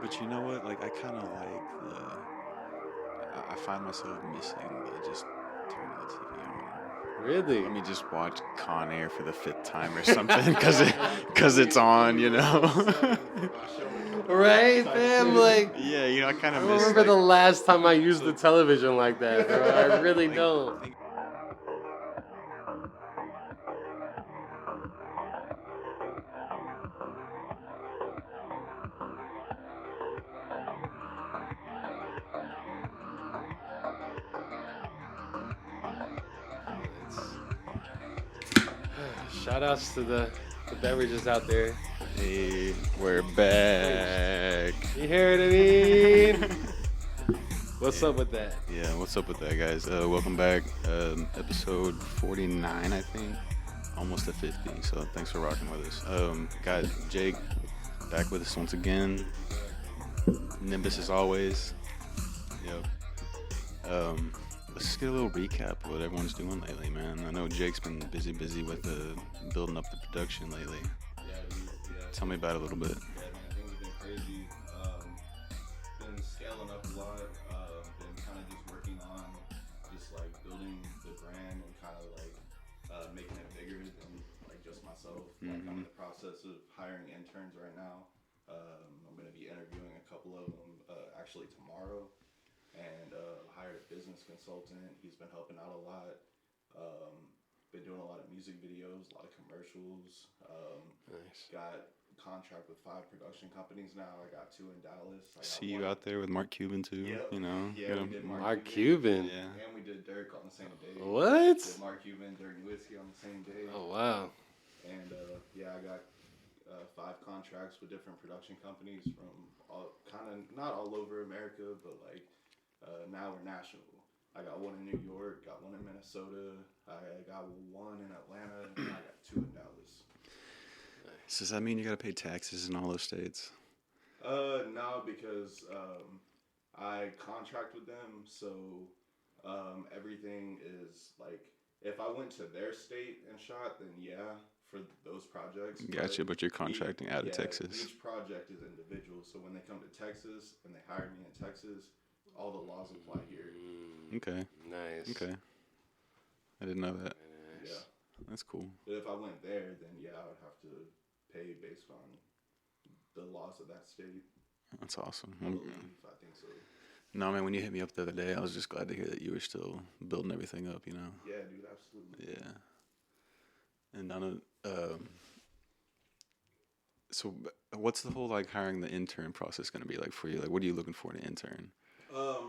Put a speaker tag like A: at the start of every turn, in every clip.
A: But you know what? Like I kind of like the. I find myself missing the just turning the TV on and
B: Really?
A: let me just watch Con Air for the fifth time or something because it's on, you know.
B: Right, fam? Like,
A: Yeah, you know, I kind
B: I
A: of
B: don't
A: miss
B: remember
A: like
B: the last time I used the
A: so
B: television like that, bro. I really
A: think
B: don't.
A: think
B: Shout outs to the beverages out there.
A: hey, we're
B: Oh,
A: back.
B: you hear what I mean? What's up with that?
A: Yeah, what's up with that, guys? Welcome back. Episode 49, I think. Almost to 50, so thanks for rocking with us. Guys, Jake, back with us once again. Nimbus as always. Yep. Let's just get a little recap of what everyone's doing lately, man. I know Jake's been busy with building up the production lately. Tell me about it a little bit.
C: Yeah, man, things have been crazy. Been scaling up a lot. Been kind of just working on just like building the brand and kind of like making it bigger than like just myself. Like I'm in the process of hiring interns right now. I'm going to be interviewing a couple of them actually tomorrow, and hired a business consultant. He's been helping out a lot. Been doing a lot of music videos, a lot of commercials.
B: Nice.
C: Got contract with 5 production companies now. I got 2 in Dallas. I got
A: See you
C: one.
A: out there with Mark Cuban too.
C: Yep.
A: You know.
C: Yeah,
A: Get
C: we did
B: Mark Cuban.
A: Yeah.
C: And we did Dirk on the same day.
B: What?
C: Did Mark Cuban, Dirk Nowitzki on the same day.
B: Oh wow.
C: And yeah, I got 5 contracts with different production companies from all kind of not all over America, but like now we're national. I got one in New York, got one in Minnesota, I got one in Atlanta, and I got 2 in Dallas.
A: So does that mean you gotta pay taxes in all those states?
C: No, because I contract with them, so everything is like if I went to their state and shot, then yeah, for those projects.
A: Gotcha, but you're contracting out of Texas.
C: Each project is individual, so when they come to Texas and they hire me in Texas, all the laws apply here.
A: Okay.
B: Nice.
A: Okay. I didn't know that.
B: Nice.
C: Yeah.
A: That's cool.
C: But if I went there, then yeah, I would have to pay based on the laws of that state.
A: That's awesome.
C: I believe, I think so.
A: No, man, when you hit me up the other day, I was just glad to hear that you were still building everything up, you know?
C: Yeah, dude, absolutely.
A: Yeah. And so what's the whole, like, hiring the intern process going to be like for you? Like, what are you looking for in an intern?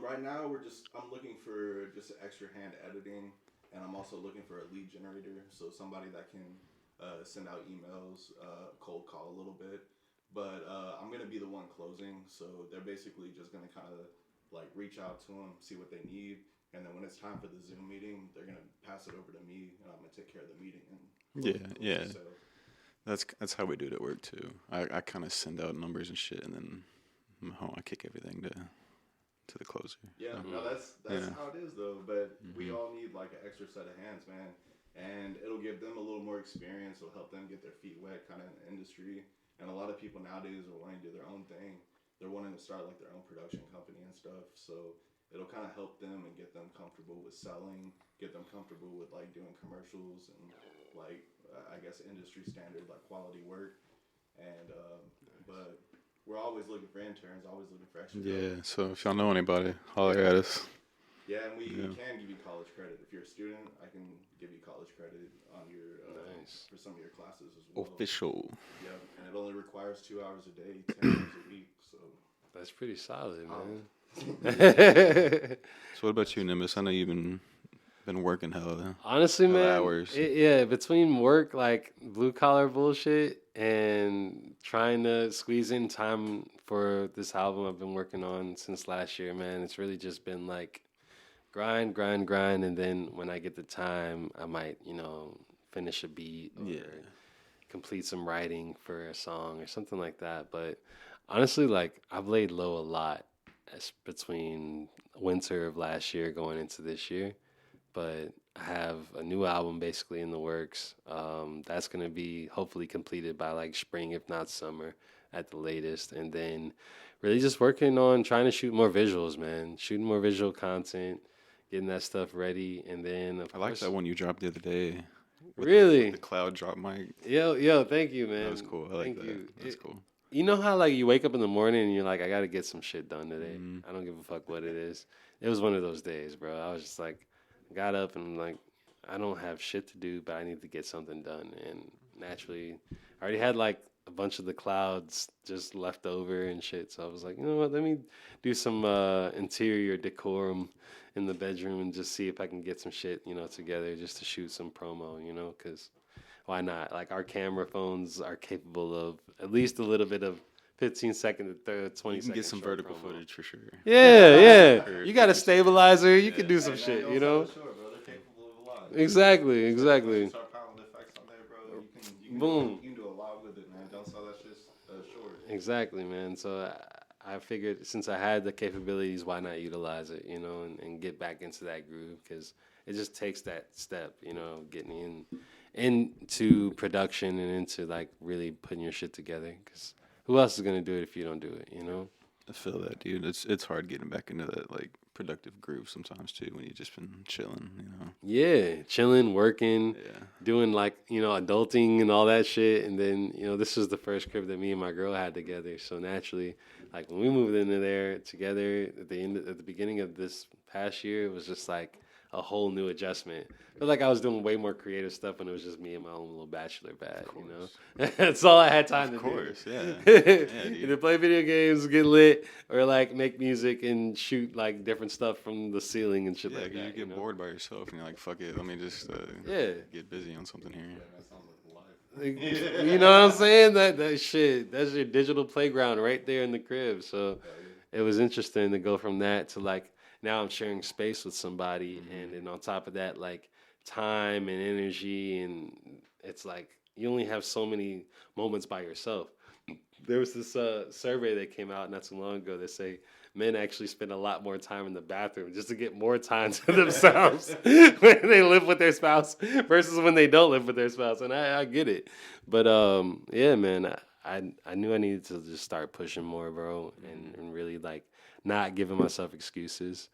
C: Right now, I'm looking for just an extra hand editing, and I'm also looking for a lead generator, so somebody that can send out emails, cold call a little bit. But I'm gonna be the one closing, so they're basically just gonna kind of like reach out to them, see what they need, and then when it's time for the Zoom meeting, they're gonna pass it over to me, and I'm gonna take care of the meeting. And
A: Yeah.
C: So,
A: That's how we do it at work, too. I kind of send out numbers and shit, and then I kick everything to the closer.
C: yeah,
A: So,
C: no, that's
A: Yeah.
C: how it is though. But we all need like an extra set of hands, man, and it'll give them a little more experience. It'll help them get their feet wet, kind of in the industry. And a lot of people nowadays are wanting to do their own thing. They're wanting to start like their own production company and stuff. So it'll kind of help them and get them comfortable with selling, get them comfortable with like doing commercials and like I guess industry standard like quality work. And but we're always looking for interns, always looking for extra.
A: Yeah, so if y'all know anybody, holler at us.
C: Yeah, and we can give you college credit. If you're a student, I can give you college credit on your
B: Nice.
C: for some of your classes as well.
A: Official.
C: Yeah, and it only requires 2 hours a day, 10 hours a week. So
B: That's pretty solid, man.
A: So what about you, Nimbus? I know you've been working hella.
B: Honestly,
A: hella
B: man,
A: hours.
B: yeah, between work, like blue collar bullshit, and trying to squeeze in time for this album I've been working on since last year, man, it's really just been like grind, and then when I get the time, I might, finish a beat or complete some writing for a song or something like that. But honestly, like I've laid low a lot between winter of last year going into this year. But I have a new album basically in the works. That's gonna be hopefully completed by like spring, if not summer. at the latest, and then really just working on trying to shoot more visuals, man. Shooting more visual content, getting that stuff ready, and then of
A: I like
B: course,
A: that one you dropped the other day. With
B: really,
A: the cloud drop mic.
B: yo, thank you, man.
A: That was cool. I like
B: Thank
A: that.
B: you.
A: That's cool.
B: You know how like you wake up in the morning and you're like, I gotta get some shit done today.
A: Mhm.
B: I don't give a fuck what it is. It was one of those days, bro. I was just like, got up and like, I don't have shit to do, but I need to get something done. And naturally, I already had like a bunch of the clouds just left over and shit. So I was like, you know what? Let me do some interior decorum in the bedroom and just see if I can get some shit, together just to shoot some promo, because why not? Like our camera phones are capable of at least a little bit of 15-second to 20
A: You can get some
B: short
A: vertical
B: promo.
A: footage for sure.
B: Yeah.
A: Or
B: You got a
A: 50
B: stabilizer. You
A: Yeah.
B: can do some
C: Hey, man,
B: shit,
C: don't
B: you
C: sell
B: know?
C: it short, bro. They're capable of a lot.
B: Exactly.
C: Start piling effects on there, bro. You can
B: Boom.
C: You can do a lot with it, man. Don't sell that shit short.
B: Exactly, man. So I figured since I had the capabilities, why not utilize it, and get back into that groove because it just takes that step, getting into production and into like really putting your shit together because who else is gonna do it if you don't do it,
A: I feel that, dude. It's hard getting back into that like productive groove sometimes too when you just been chilling,
B: Yeah, chilling, working,
A: Yeah.
B: doing like, adulting and all that shit. And then, this was the first crib that me and my girl had together. So naturally, like when we moved into there together at the beginning of this past year, it was just like a whole new adjustment. I feel like I was doing way more creative stuff when it was just me and my own little bachelor pad, That's all I had time to
A: Of course,
B: do.
A: yeah.
B: Either
A: dude.
B: play video games, get lit, or like make music and shoot like different stuff from the ceiling and shit
A: Yeah,
B: like
A: 'cause
B: that.
A: you get bored by yourself and you're like, fuck it, let me just
B: Yeah.
A: get busy on something here.
C: That sounds like life.
B: You know what I'm saying? That shit. That's your digital playground right there in the crib. So it was interesting to go from that to like now I'm sharing space with somebody, and then on top of that, like time and energy, and it's like you only have so many moments by yourself. There was this survey that came out not too long ago that say men actually spend a lot more time in the bathroom just to get more time to themselves when they live with their spouse versus when they don't live with their spouse. And I get it. But yeah, man, I knew I needed to just start pushing more, bro, and really like not giving myself excuses.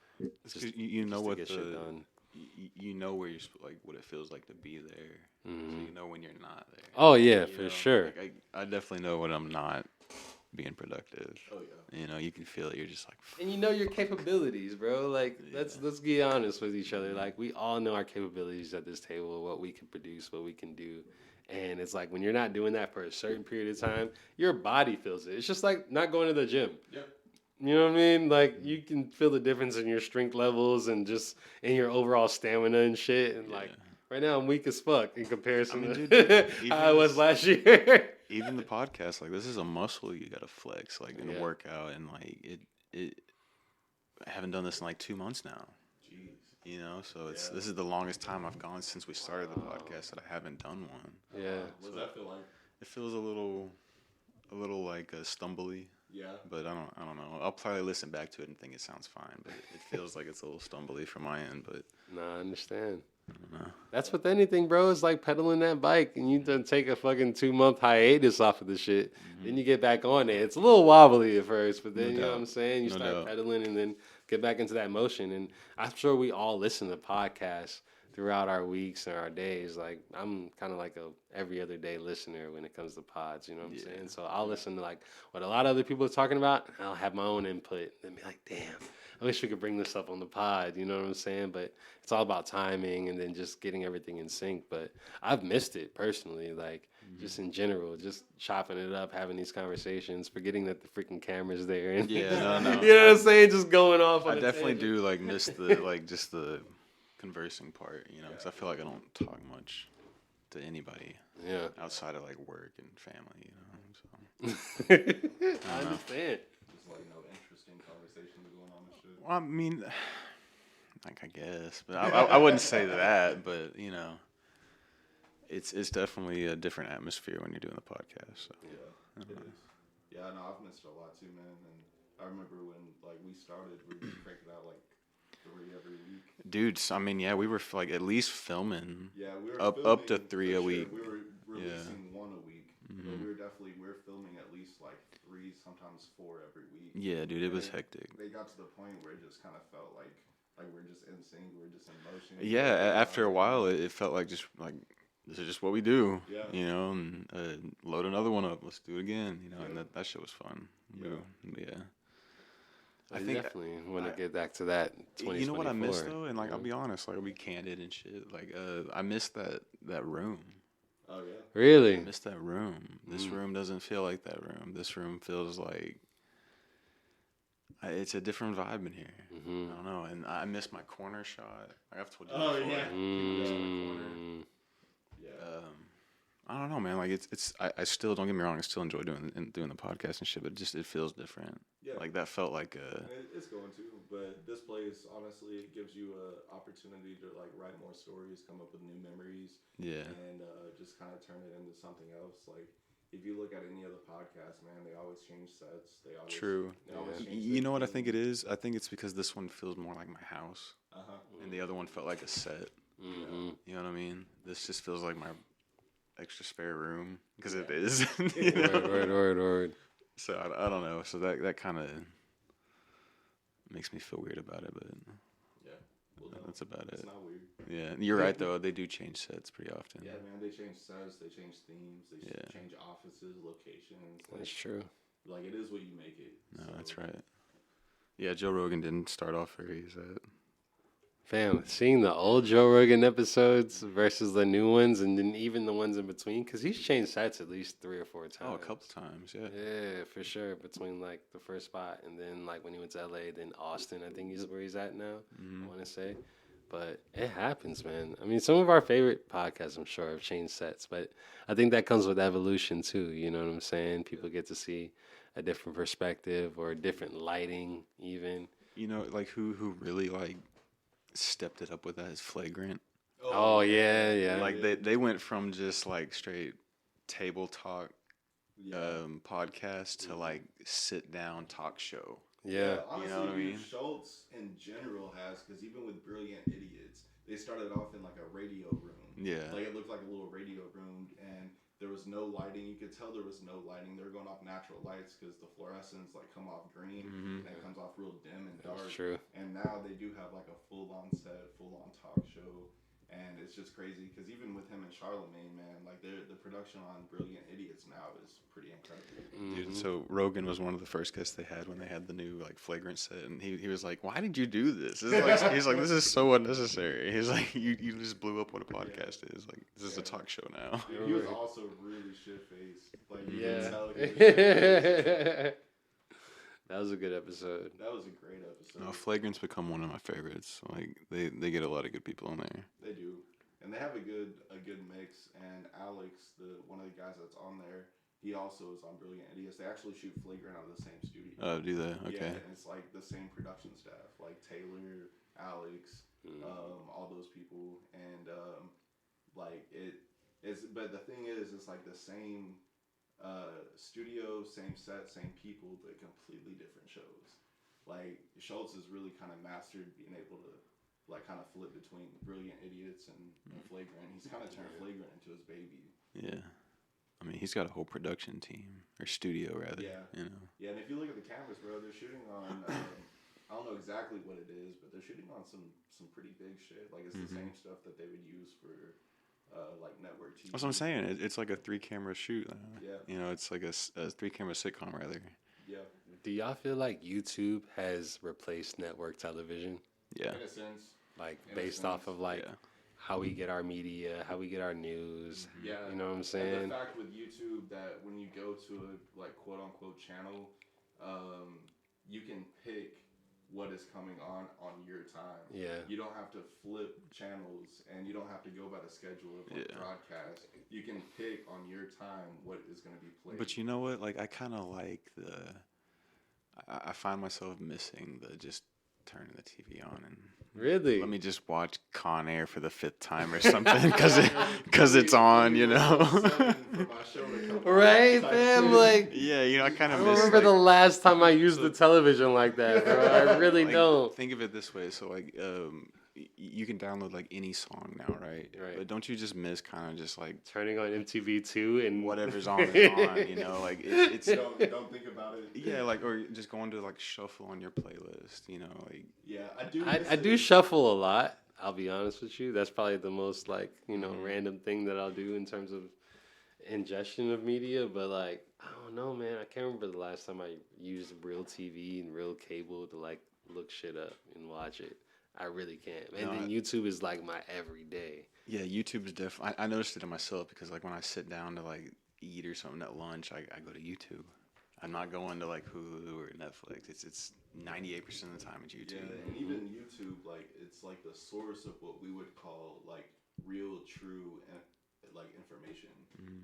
A: It's 'cause you know
B: just to
A: what
B: get shit done.
A: you know where you're like what it feels like to be there, so you know when you're not there.
B: Oh yeah,
A: You
B: for
A: know,
B: sure.
A: Like, I definitely know when I'm not being productive.
C: Oh yeah.
A: You can feel it. You're just like,
B: And you know your capabilities, bro. Like let's be honest with each other. Like we all know our capabilities at this table, what we can produce, what we can do. And it's like when you're not doing that for a certain period of time, your body feels it. It's just like not going to the gym.
C: Yep.
B: You know what I mean? Like you can feel the difference in your strength levels and just in your overall stamina and shit. And like right now I'm weak as fuck in comparison to
A: dude,
B: how I was last year.
A: even the podcast, like this is a muscle you gotta flex, like in a workout, and like it. I haven't done this in like 2 months now.
C: Jeez.
A: So this is the longest time I've gone since we started the podcast that I haven't done one.
B: Yeah.
C: What does that feel like?
A: It feels a little like stumbly.
C: Yeah.
A: But I don't know. I'll probably listen back to it and think it sounds fine, but it feels like it's a little stumbly from my end. But
B: Nah, I understand.
A: I don't know.
B: That's with anything, bro. It's like pedaling that bike, and you done take a fucking 2-month hiatus off of the shit. Then you get back on it. It's a little wobbly at first, but then you know what I'm saying. You start pedaling, and then get back into that motion. And I'm sure we all listen to podcasts throughout our weeks and our days. Like I'm kind of like a every other day listener when it comes to pods. You know what I'm saying? So I'll listen to like what a lot of other people are talking about. And I'll have my own input and be like, damn. I wish we could bring this up on the pod, you know what I'm saying? But it's all about timing and then just getting everything in sync. But I've missed it personally, like just in general, just chopping it up, having these conversations, forgetting that the freaking camera's there. And
A: No.
B: you know what I'm saying? Just going off on
A: I
B: a
A: definitely
B: tangent.
A: do like miss the like just the conversing part, because I feel like I don't talk much to anybody outside of like work and family, So
B: I understand.
C: Just like interesting conversations going on and shit.
A: Well, I mean, like I guess, but I wouldn't say that, but it's definitely a different atmosphere when you're doing the podcast. So.
C: Yeah, it is. Yeah, no, I've missed it a lot too, man. And I remember when like we started, we were cranking out like 3 every week.
A: Dude, I mean, we were like at least filming.
C: Yeah, we were
A: up to
C: filming
A: 3 a
C: for sure.
A: week.
C: We were releasing 1 a week, but we were filming at least like 3, sometimes 4 every week.
A: Yeah, dude, it was
C: And
A: hectic.
C: They got to the point where it just kind of felt like we're just in sync, we're just in motion.
A: Yeah, after a while, it felt like just like this is just what we do.
C: Yeah.
A: You know, and load another one up. Let's do it again. You know, and
C: Yeah.
A: that shit was fun.
C: Yeah.
A: Yeah.
B: I definitely want to get back to that.
A: You know what I miss though, and like
B: Yeah.
A: I'll be honest, like I'll be candid and shit. Like I miss that room.
C: Oh yeah.
A: I
B: Really?
A: miss that room. This room doesn't feel like that room. This room feels like it's a different vibe in here. I don't know, and I miss my corner shot. Like I've told you
C: Oh,
A: before.
C: yeah.
A: I miss my corner.
C: Yeah.
A: I don't know, man. Like I still, don't get me wrong. I still enjoy doing the podcast and shit, but it feels different.
C: Yeah.
A: Like that felt like
C: It's going to, but this place honestly it gives you a opportunity to like write more stories, come up with new memories,
A: yeah.
C: and just kind of turn it into something else. Like if you look at any other podcast, man, they always change sets. They always
A: True.
C: They always change
A: You know what I
C: themes.
A: think it is? I think it's because this one feels more like my house, and the other one felt like a set.
B: Mm-hmm.
A: You know what I mean? This just feels like my extra spare room because it is. You know?
B: Word.
A: So I don't know. So that kind of makes me feel weird about it, but
C: Yeah. Well, no,
A: that's about
C: it's
A: it.
C: not weird.
A: Yeah, you're right though. They do change sets pretty often.
C: Yeah, man, they change sets, they change themes, they
A: Yeah.
C: change offices, locations.
B: That's true.
C: Like it is what you make it.
A: No,
C: So,
A: that's right. Yeah, Joe Rogan didn't start off very set.
B: Fam, seeing the old Joe Rogan episodes versus the new ones, and then even the ones in between, because he's changed sets at least 3 or 4 times.
A: Oh, a couple times, yeah.
B: Yeah, for sure. Between like the first spot and then like when he went to LA, then Austin, I think is where he's at now. I want to say, but it happens, man. I mean, some of our favorite podcasts, I'm sure, have changed sets, but I think that comes with evolution too. You know what I'm saying? People get to see a different perspective or a different lighting, even.
A: You know, like who really like stepped it up with that is Flagrant.
B: Oh yeah.
A: Like they went from just like straight table talk podcast to like sit down talk show.
B: Yeah.
C: Honestly,
A: You know what I mean?
C: Schultz in general has, because even with Brilliant Idiots, they started off in like a radio room.
A: Yeah.
C: Like it looked like a little radio room, and there was no lighting. You could tell there was no lighting. They were going off natural lights because the fluorescents like come off green and it comes off real dim and dark.
B: That's true.
C: And now they do have like a full-on set, full-on talk show. And it's just crazy because even with him and Charlemagne, man, like the production on Brilliant Idiots now is pretty incredible.
A: Dude, so Rogan was one of the first guests they had when they had the new like Flagrant set, and he was like, "Why did you do this?" He's like, "This is so unnecessary." He's like, "You just blew up what a podcast is. Like, this is a talk show now."
C: Dude, he was also really shit-faced. Like, you
B: Yeah.
C: can tell he was shit-faced.
B: That was a good episode.
C: That was a great episode.
A: No, Flagrant's become one of my favorites. Like they get a lot of good people on there.
C: They do, and they have a good mix. And Alex, one of the guys that's on there, he also is on Brilliant Idiots. They actually shoot Flagrant out of the same studio.
A: Oh, do they? Okay.
C: Yeah, and it's like the same production staff, like Taylor, Alex, all those people, and like it is. But the thing is, it's like the same studio, same set, same people, but completely different shows. Like Schultz has really kind of mastered being able to like kind of flip between Brilliant Idiots and Flagrant. He's kind of turned Flagrant into his baby.
A: Yeah. I mean, he's got a whole production team or studio rather.
C: Yeah.
A: You know.
C: Yeah, and if you look at the cameras, bro, they're shooting on. I don't know exactly what it is, but they're shooting on some pretty big shit. Like it's the same stuff that they would use for like network TV.
A: That's what I'm saying. It's like a 3-camera shoot.
C: Yeah.
A: You know, it's like a 3-camera sitcom rather.
C: Yeah.
B: Do y'all feel like YouTube has replaced network television?
A: Yeah.
C: In a sense.
B: Like
C: In a
B: based off
C: sense,
B: of like
A: yeah.
B: how we get our media, how we get our news.
C: Yeah.
B: You know what I'm
C: And
B: saying?
C: the fact with YouTube that when you go to a like quote unquote channel, you can pick what is coming on your time.
B: Yeah.
C: You don't have to flip channels and you don't have to go by the schedule of like broadcast. You can pick on your time what is going to be played.
A: But you know what? Like I kind of like I find myself missing the just turning the TV on and
B: Really?
A: let me just watch Con Air for the 5th time or something because it's on, you know.
B: Right, fam? Like,
A: Yeah, you know, I kind
B: I
A: of
B: don't
A: miss.
B: remember
A: Like,
B: the last time I used the television like that, bro. I really
A: like,
B: don't.
A: think of it this way. So like, you can download like any song now, right?
B: Right.
A: But don't you just miss kind of just like
B: Turning on MTV2 and
A: whatever's on is on, you know, like it's
C: Don't think about it.
A: yeah, like or just going to like shuffle on your playlist, you know, like
C: Yeah, I do.
B: I do shuffle a lot. I'll be honest with you. That's probably the most like, random thing that I'll do in terms of ingestion of media. But like, I don't know, man. I can't remember the last time I used real TV and real cable to like look shit up and watch it. I really can't. And
A: No,
B: then YouTube is like my everyday.
A: yeah, YouTube is definitely. I noticed it in myself because like when I sit down to like eat or something at lunch, I go to YouTube. I'm not going to like Hulu or Netflix. It's 98% of the time it's YouTube.
C: Yeah, and even YouTube, like it's like the source of what we would call like real, true, like information.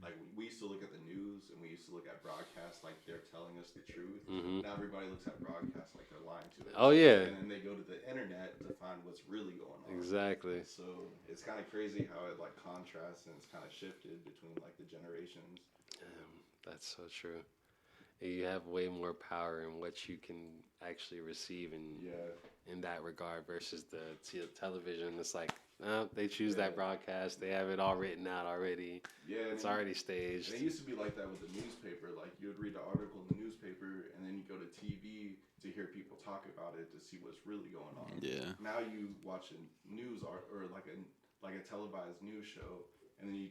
C: Like we used to look at the news and we used to look at broadcasts like they're telling us the truth. Now everybody looks at broadcasts like they're lying to us.
B: Oh yeah,
C: And then they go to the internet to find what's really going on.
B: exactly.
C: So it's kind of crazy how it like contrasts and it's kind of shifted between like the generations.
B: That's so true. You have way more power in what you can actually receive in that regard versus the television. It's like, they choose that broadcast. They have it all written out already.
C: Yeah,
B: It's already staged.
C: And it used to be like that with the newspaper. Like you would read the article in the newspaper, and then you go to TV to hear people talk about it to see what's really going on.
A: Yeah.
C: Now you watch a news or like a televised news show, and then you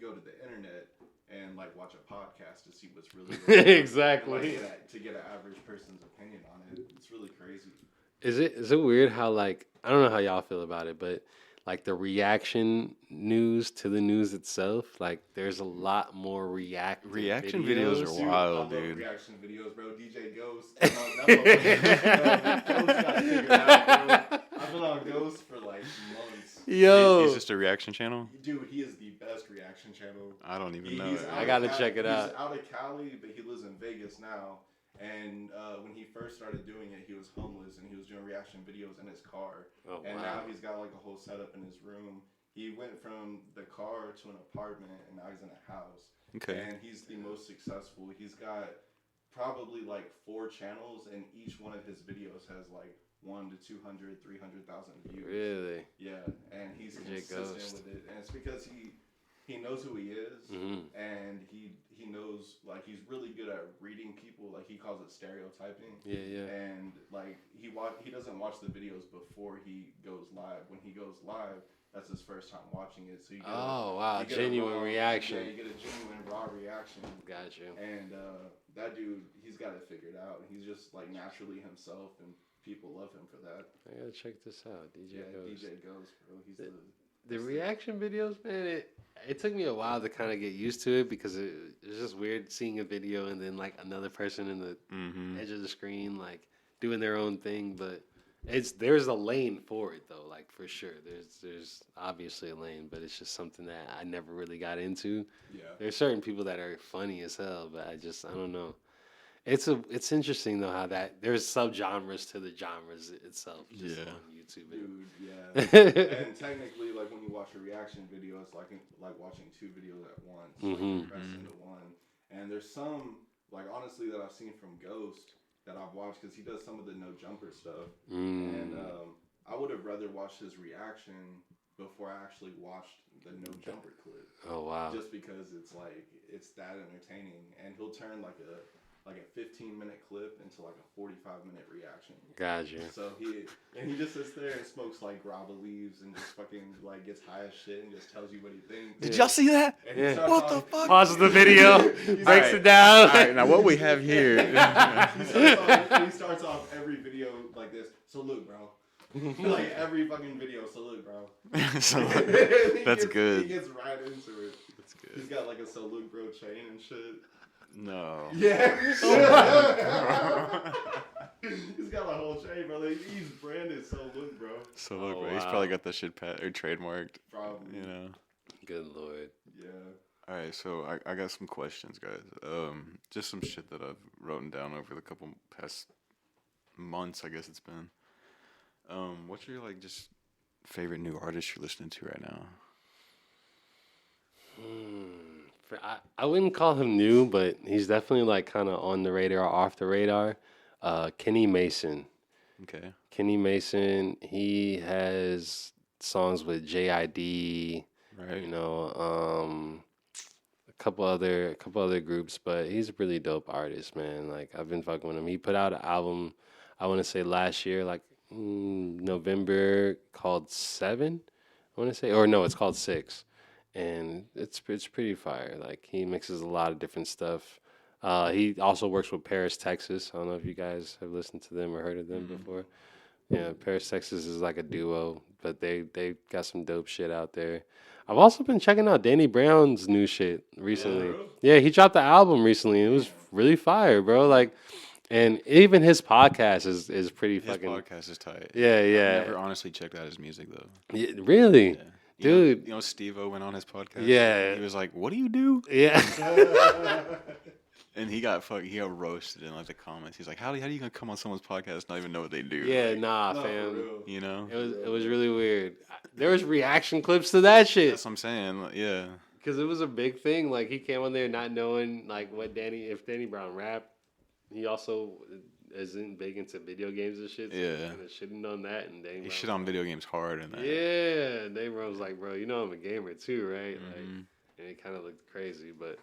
C: go to the internet and like watch a podcast to see what's really going on.
B: Exactly.
C: And, like, to get an average person's opinion on it. It's really crazy.
B: Is it weird how like, I don't know how y'all feel about it, but like the reaction news to the news itself, like there's a lot more reaction
A: videos are wild,
C: I love
A: dude.
C: reaction videos, bro. DJ Ghost. Ghost got figured out, bro. I've been on Ghost for like months.
B: Yo,
A: He's just a reaction channel.
C: Dude, he is the best reaction channel.
A: I don't even know.
C: He's
A: it.
C: out
B: I
C: of
B: gotta
C: Cali-
B: check it out.
C: He's out of Cali, but he lives in Vegas now. And when he first started doing it, he was homeless and he was doing reaction videos in his car.
B: Oh,
C: and
B: wow.
C: now he's got like a whole setup in his room. He went from the car to an apartment and now he's in a house.
A: Okay.
C: And he's the most successful. He's got probably like 4 channels and each one of his videos has like 1 to 200, 300,000 views.
B: really?
C: Yeah, and he's
B: DJ
C: consistent
B: Ghost.
C: with it. And it's because he knows who he is, and he knows, like, he's really good at reading people. Like, he calls it stereotyping.
B: Yeah.
C: And like he doesn't watch the videos before he goes live. When he goes live, that's his first time watching it. So you get
B: Wow,
C: you get a
B: genuine
C: raw-
B: reaction.
C: Yeah, you get a genuine raw reaction.
B: Got you.
C: And that dude, he's got it figured out. He's just like naturally himself, and people love him for that.
B: I gotta check this out, DJ Ghost.
C: DJ Ghost, bro. He's
B: The reaction videos, man, it took me a while to kind of get used to it because it's just weird seeing a video and then like another person in the edge of the screen like doing their own thing. But there's a lane for it though, like for sure. There's obviously a lane, but it's just something that I never really got into.
C: Yeah.
B: There's certain people that are funny as hell, but I don't know. It's interesting though how that there's subgenres to the genres itself. Just on YouTube.
C: Dude, yeah. And technically, like when you watch a reaction video, it's like watching 2 videos at once. Like you press into one. And there's some, like honestly, that I've seen from Ghost that I've watched because he does some of the no jumper stuff. And I would have rather watched his reaction before I actually watched the no jumper clip.
B: Oh wow.
C: Just because it's that entertaining, and he'll turn like a 15-minute clip into like a 45-minute reaction.
B: Gotcha.
C: So he just sits there and smokes like grava leaves and just fucking like gets high as shit and just tells you what he thinks.
A: Did y'all see that?
C: And he starts
A: What the
C: off-
A: fuck?
B: Pauses the video, breaks it down.
A: All right, now what we have here.
C: he starts off every video like this. So look, bro. Like every fucking video. So look, bro.
A: That's good.
C: He gets right into it.
A: That's good.
C: He's got like a so look, bro chain and shit.
A: No.
C: Yeah. He's got a whole chain, bro. He's branded so look, bro.
A: So look,
B: Oh,
A: bro, he's
B: wow.
A: probably got that shit trademarked.
C: Probably.
A: You know.
B: Good lord.
C: Yeah.
A: All right, so I got some questions, guys. Just some shit that I've written down over the couple past months, I guess it's been. What's your like just favorite new artist you're listening to right now?
B: I wouldn't call him new, but he's definitely like kind of on the radar, off the radar. Kenny Mason.
A: Okay.
B: Kenny Mason, he has songs with JID,
A: Right.
B: a couple other groups, but he's a really dope artist, man. Like I've been fucking with him. He put out an album, I want to say last year, like November, called Seven. I want to say, or no, it's called Six, and it's pretty fire. Like he mixes a lot of different stuff. He also works with Paris, Texas. I don't know if you guys have listened to them or heard of them before. Yeah, Paris, Texas is like a duo, but they got some dope shit out there. I've also been checking out Danny Brown's new shit recently.
C: bro?
B: Yeah, he dropped the album recently. It was really fire, bro. Like, and even his podcast is pretty
A: His
B: fucking.
A: podcast is tight.
B: Yeah,
A: I've
B: yeah.
A: never honestly checked out his music though.
B: Yeah, really,
A: Yeah.
B: dude.
A: Steve-O went on his podcast.
B: Yeah.
A: He was like, "What do you do?"
B: Yeah.
A: And he got roasted in like the comments. He's like, "How you gonna come on someone's podcast and not even know what they do?"
B: Yeah,
A: Like,
B: nah,
C: No, for
B: fam.
C: real.
A: you know.
B: It was really weird. There was reaction clips to that shit.
A: That's what I'm saying. Like, yeah.
B: Because it was a big thing. Like he came on there not knowing like if Danny Brown rapped. He also isn't big into video games and shit. So
A: Yeah.
B: kind of shitting on that, and Danny
A: He
B: Brown
A: shit on video games hard and that.
B: Yeah, Danny Brown was like, bro, you know I'm a gamer too, right? Like,
A: Mhm.
B: and it kind of looked crazy, but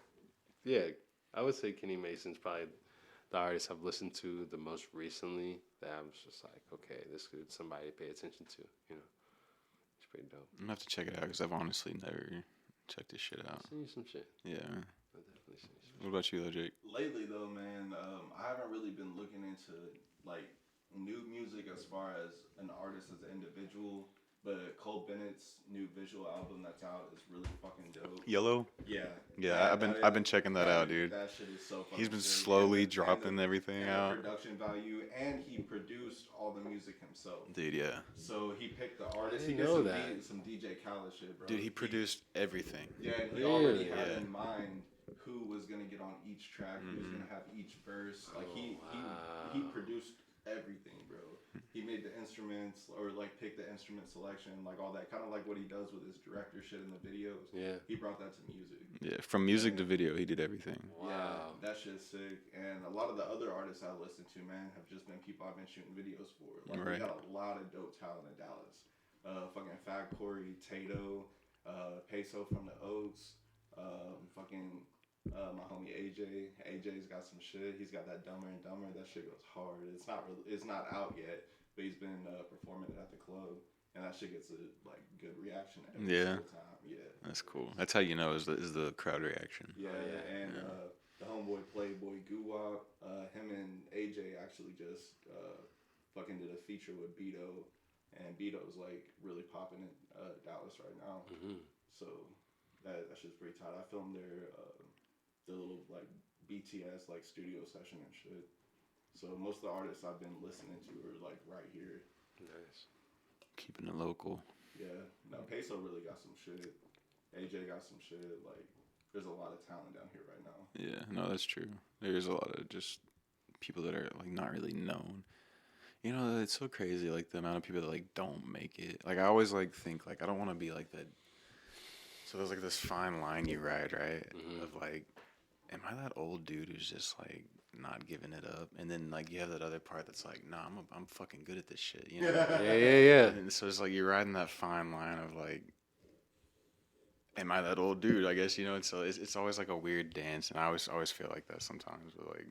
B: yeah, I would say Kenny Mason's probably the artist I've listened to the most recently. That I was just like, okay, this could somebody pay attention to. You know, it's pretty dope.
A: I'm gonna have to check it out because I've honestly never checked this shit out.
B: I'll send you some shit.
A: Yeah.
B: I'll definitely send you some.
A: What about you, though, Jake?
C: Lately though, man, I haven't really been looking into like new music as far as an artist as an individual. But Cole Bennett's new visual album that's out is really fucking dope.
A: Yellow?
C: Yeah.
A: Yeah, I've been checking that out, dude.
C: That shit is so fucking
A: He's been
C: sick.
A: slowly
C: And
A: dropping
C: the
A: everything out.
C: production value, and he produced all the music himself.
A: Dude, yeah.
C: So he picked the artist.
B: I
C: He
B: didn't
C: did
B: know
C: some DJ Khaled shit, bro.
A: Dude, he produced everything.
C: Yeah, and he
B: Really?
C: already had
A: Yeah.
C: in mind who was gonna get on each track, who was gonna have each verse. Like he produced everything, bro. He made the instruments, or like picked the instrument selection, like all that, kind of like what he does with his director shit in the videos.
B: Yeah.
C: He brought that to music.
A: Yeah, from music to video, he did everything.
B: Wow.
C: Yeah, that shit's sick. And a lot of the other artists I listen to, man, have just been people I've been shooting videos for. Like we
A: Right.
C: got a lot of dope talent in Dallas. Fucking Fat Corey, Tato, Peso from the Oaks, my homie AJ. AJ's got some shit. He's got that Dumber and Dumber. That shit goes hard. It's not out yet, but he's been performing it at the club, and that shit gets a like good reaction every single time. Yeah,
A: That's cool. That's how you know is the crowd reaction.
C: yeah, and the homeboy Playboy Guwap, him and AJ actually just fucking did a feature with Beto, and Beto's like really popping in Dallas right now.
B: Mm-hmm.
C: So that shit's pretty tight. I filmed their little like BTS like studio session and shit. So most of the artists I've been listening to are like right here.
B: Nice.
A: Keeping it local.
C: Yeah. No, Peso really got some shit. AJ got some shit. Like, there's a lot of talent down here right now.
A: Yeah, no, that's true. There's a lot of just people that are like not really known. You know, it's so crazy, like the amount of people that like don't make it. Like I always like think like I don't want to be like that. So there's like this fine line you ride, right? Of like, am I that old dude who's just like not giving it up? And then like you have that other part that's like, nah, I'm fucking good at this shit, you know?
B: Yeah.
A: And so it's like you're riding that fine line of like, am I that old dude? I guess, you know. It's always like a weird dance, and I always feel like that sometimes. But like,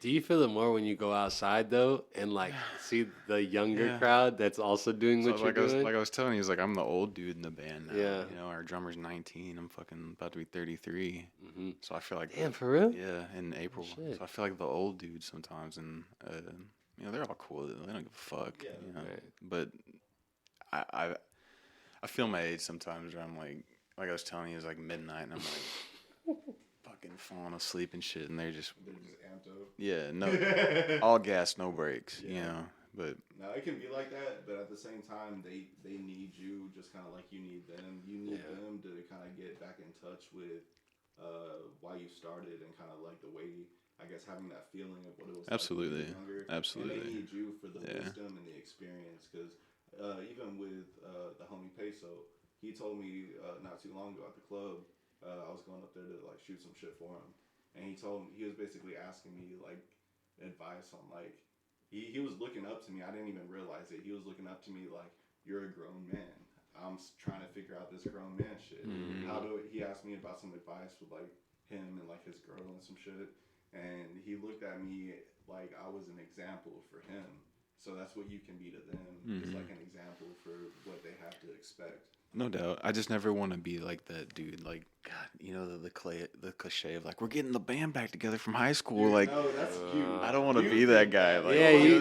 B: Do you feel it more when you go outside though, and like see the younger crowd that's also doing what you're doing?
A: Like I was telling you, it's like I'm the old dude in the band now.
B: Yeah.
A: You know, our drummer's 19. I'm fucking about to be 33.
B: Mm-hmm.
A: So I feel like
B: Damn, for real?
A: yeah, in April.
B: shit.
A: So I feel like the old dude sometimes, and you know, they're all cool. They don't give a fuck.
C: Yeah.
A: You know?
B: Right.
A: But I feel my age sometimes where I'm like I was telling you, it's like midnight, and I'm like fucking falling asleep and shit, and they're just
C: amped up.
A: yeah, no, all gas, no brakes, you
C: Yeah.
A: know. But
C: Now it can be like that, but at the same time, they need you just kind of like you need them. You need them to kind of get back in touch with why you started and kind of like the way, I guess, having that feeling of what it was
A: Absolutely.
C: like when you were younger.
A: Absolutely.
C: And they need you for the
A: Yeah.
C: wisdom and the experience, because even with the homie Peso, he told me not too long ago at the club, I was going up there to like shoot some shit for him, and he was basically asking me like advice on like he was looking up to me. I didn't even realize it. He was looking up to me like, you're a grown man. I'm trying to figure out this grown man shit. He asked me about some advice with like him and like his girl and some shit. And he looked at me like I was an example for him. So that's what you can be to them. It's like an example for what they have to expect.
A: No doubt. I just never want to be like that dude. Like, God, you know, the cliche of like, we're getting the band back together from high school.
C: Dude,
A: like,
C: no, that's cute.
A: I don't want to be that guy. Like,
B: Yeah,
A: you know,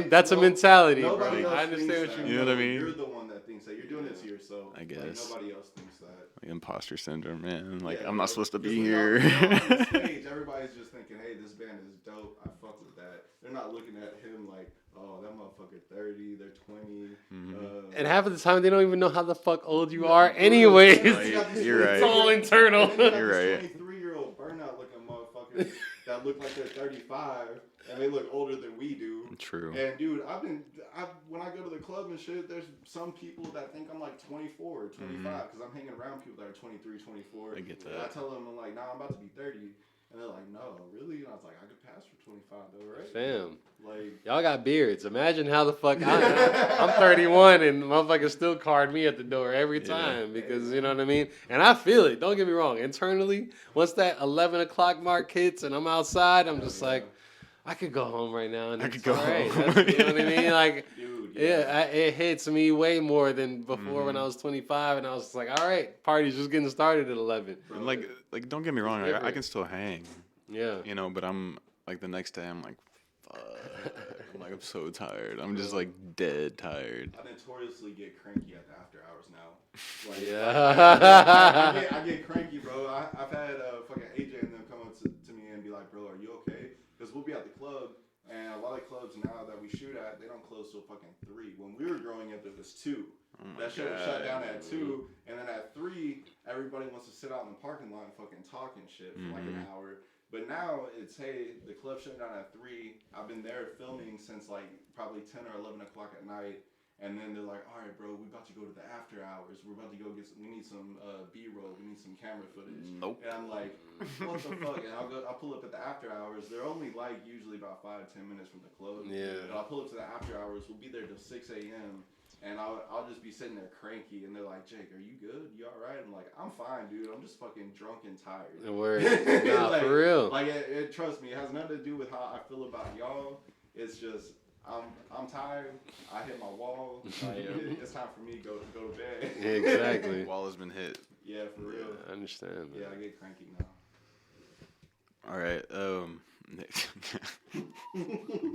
B: that's a mentality, bro.
C: Nobody else
B: I understand
C: thinks
B: what
C: that.
B: you
A: know what I mean?
C: You're the one that thinks that. You're doing it to yourself.
A: I guess.
C: Like, nobody else thinks that.
A: like imposter syndrome, man. Like,
C: Yeah,
A: I'm not supposed to be
C: Because
A: here.
C: when you're on the stage, everybody's just thinking, hey, this band is dope. I fuck with that. They're not looking at him like, oh, that motherfucker 30, they're 20.
B: And half of the time, they don't even know how the fuck old you are anyways.
A: You're right.
B: It's all internal.
A: You're right.
C: 23-year-old burnout looking motherfuckers that look like they're 35 and they look older than we do.
A: True.
C: And dude, when I go to the club and shit, there's some people that think I'm like 24 or 25 because I'm hanging around people that are 23, 24.
A: I get that.
C: And I tell them, I'm like, nah, I'm about to be 30. And they're like, no, really? And I was like, I could pass for 25 though, right?
B: Fam.
C: Like,
B: Y'all got beards. Imagine how the fuck I'm 31 and motherfuckers still card me at the door every time because you know what I mean. And I feel it. Don't get me wrong. Internally, once that 11 o'clock mark hits and I'm outside, I'm just like, I could go home right now. And
A: I could go home.
B: You know what I mean? Like,
C: dude,
B: it hits me way more than before when I was 25 and I was just like, all right, party's just getting started at 11.
A: And like, don't get me wrong. I can still hang.
B: Yeah.
A: You know, but I'm like the next day, I'm like, fuck. I'm so tired. I'm just like dead tired.
C: I notoriously get cranky at the after hours now. Like,
B: Yeah.
C: I get cranky, bro. I've had fucking AJ and them come up to me and be like, bro, are you okay? Because we'll be at the club, and a lot of clubs now that we shoot at, they don't close till fucking 3. When we were growing up, it was 2. That shit was shut down at 2, and then at 3, everybody wants to sit out in the parking lot and fucking talk and shit for like an hour. But now it's, hey, the club shut down at 3. I've been there filming since like probably 10 or 11 o'clock at night. And then they're like, all right, bro, we about to go to the after hours. We're about to go we need some B-roll. We need some camera footage.
A: Nope.
C: And I'm like, what the fuck? And I'll pull up at the after hours. They're only like usually about 5-10 minutes from the club.
B: Yeah.
C: And I'll pull up to the after hours. We'll be there till 6 a.m. And I'll just be sitting there cranky. And they're like, Jake, are you good? You all right? I'm like, I'm fine, dude. I'm just fucking drunk and tired.
B: Word. Nah,
C: like,
B: for real.
C: Like, trust me, it has nothing to do with how I feel about y'all. It's just, I'm tired. I hit my wall. It's time for me to go to bed.
B: Yeah, exactly.
A: Wall has been hit.
C: Yeah, for real.
B: I understand, man.
C: Yeah, I get cranky now.
A: All right.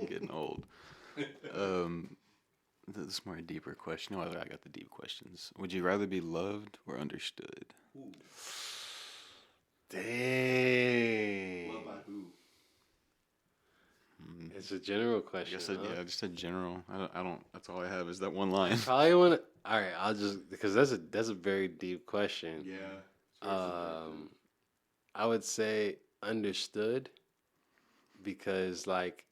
A: Getting old. This is more a deeper question. No, I got the deep questions. Would you rather be loved or understood?
C: Ooh.
B: Dang.
C: Love by who?
B: It's a general question.
A: Yeah, just a general. I don't. That's all I have is that one line.
B: Probably want to. All right, I'll just because that's a very deep question.
C: Yeah.
B: I would say understood because like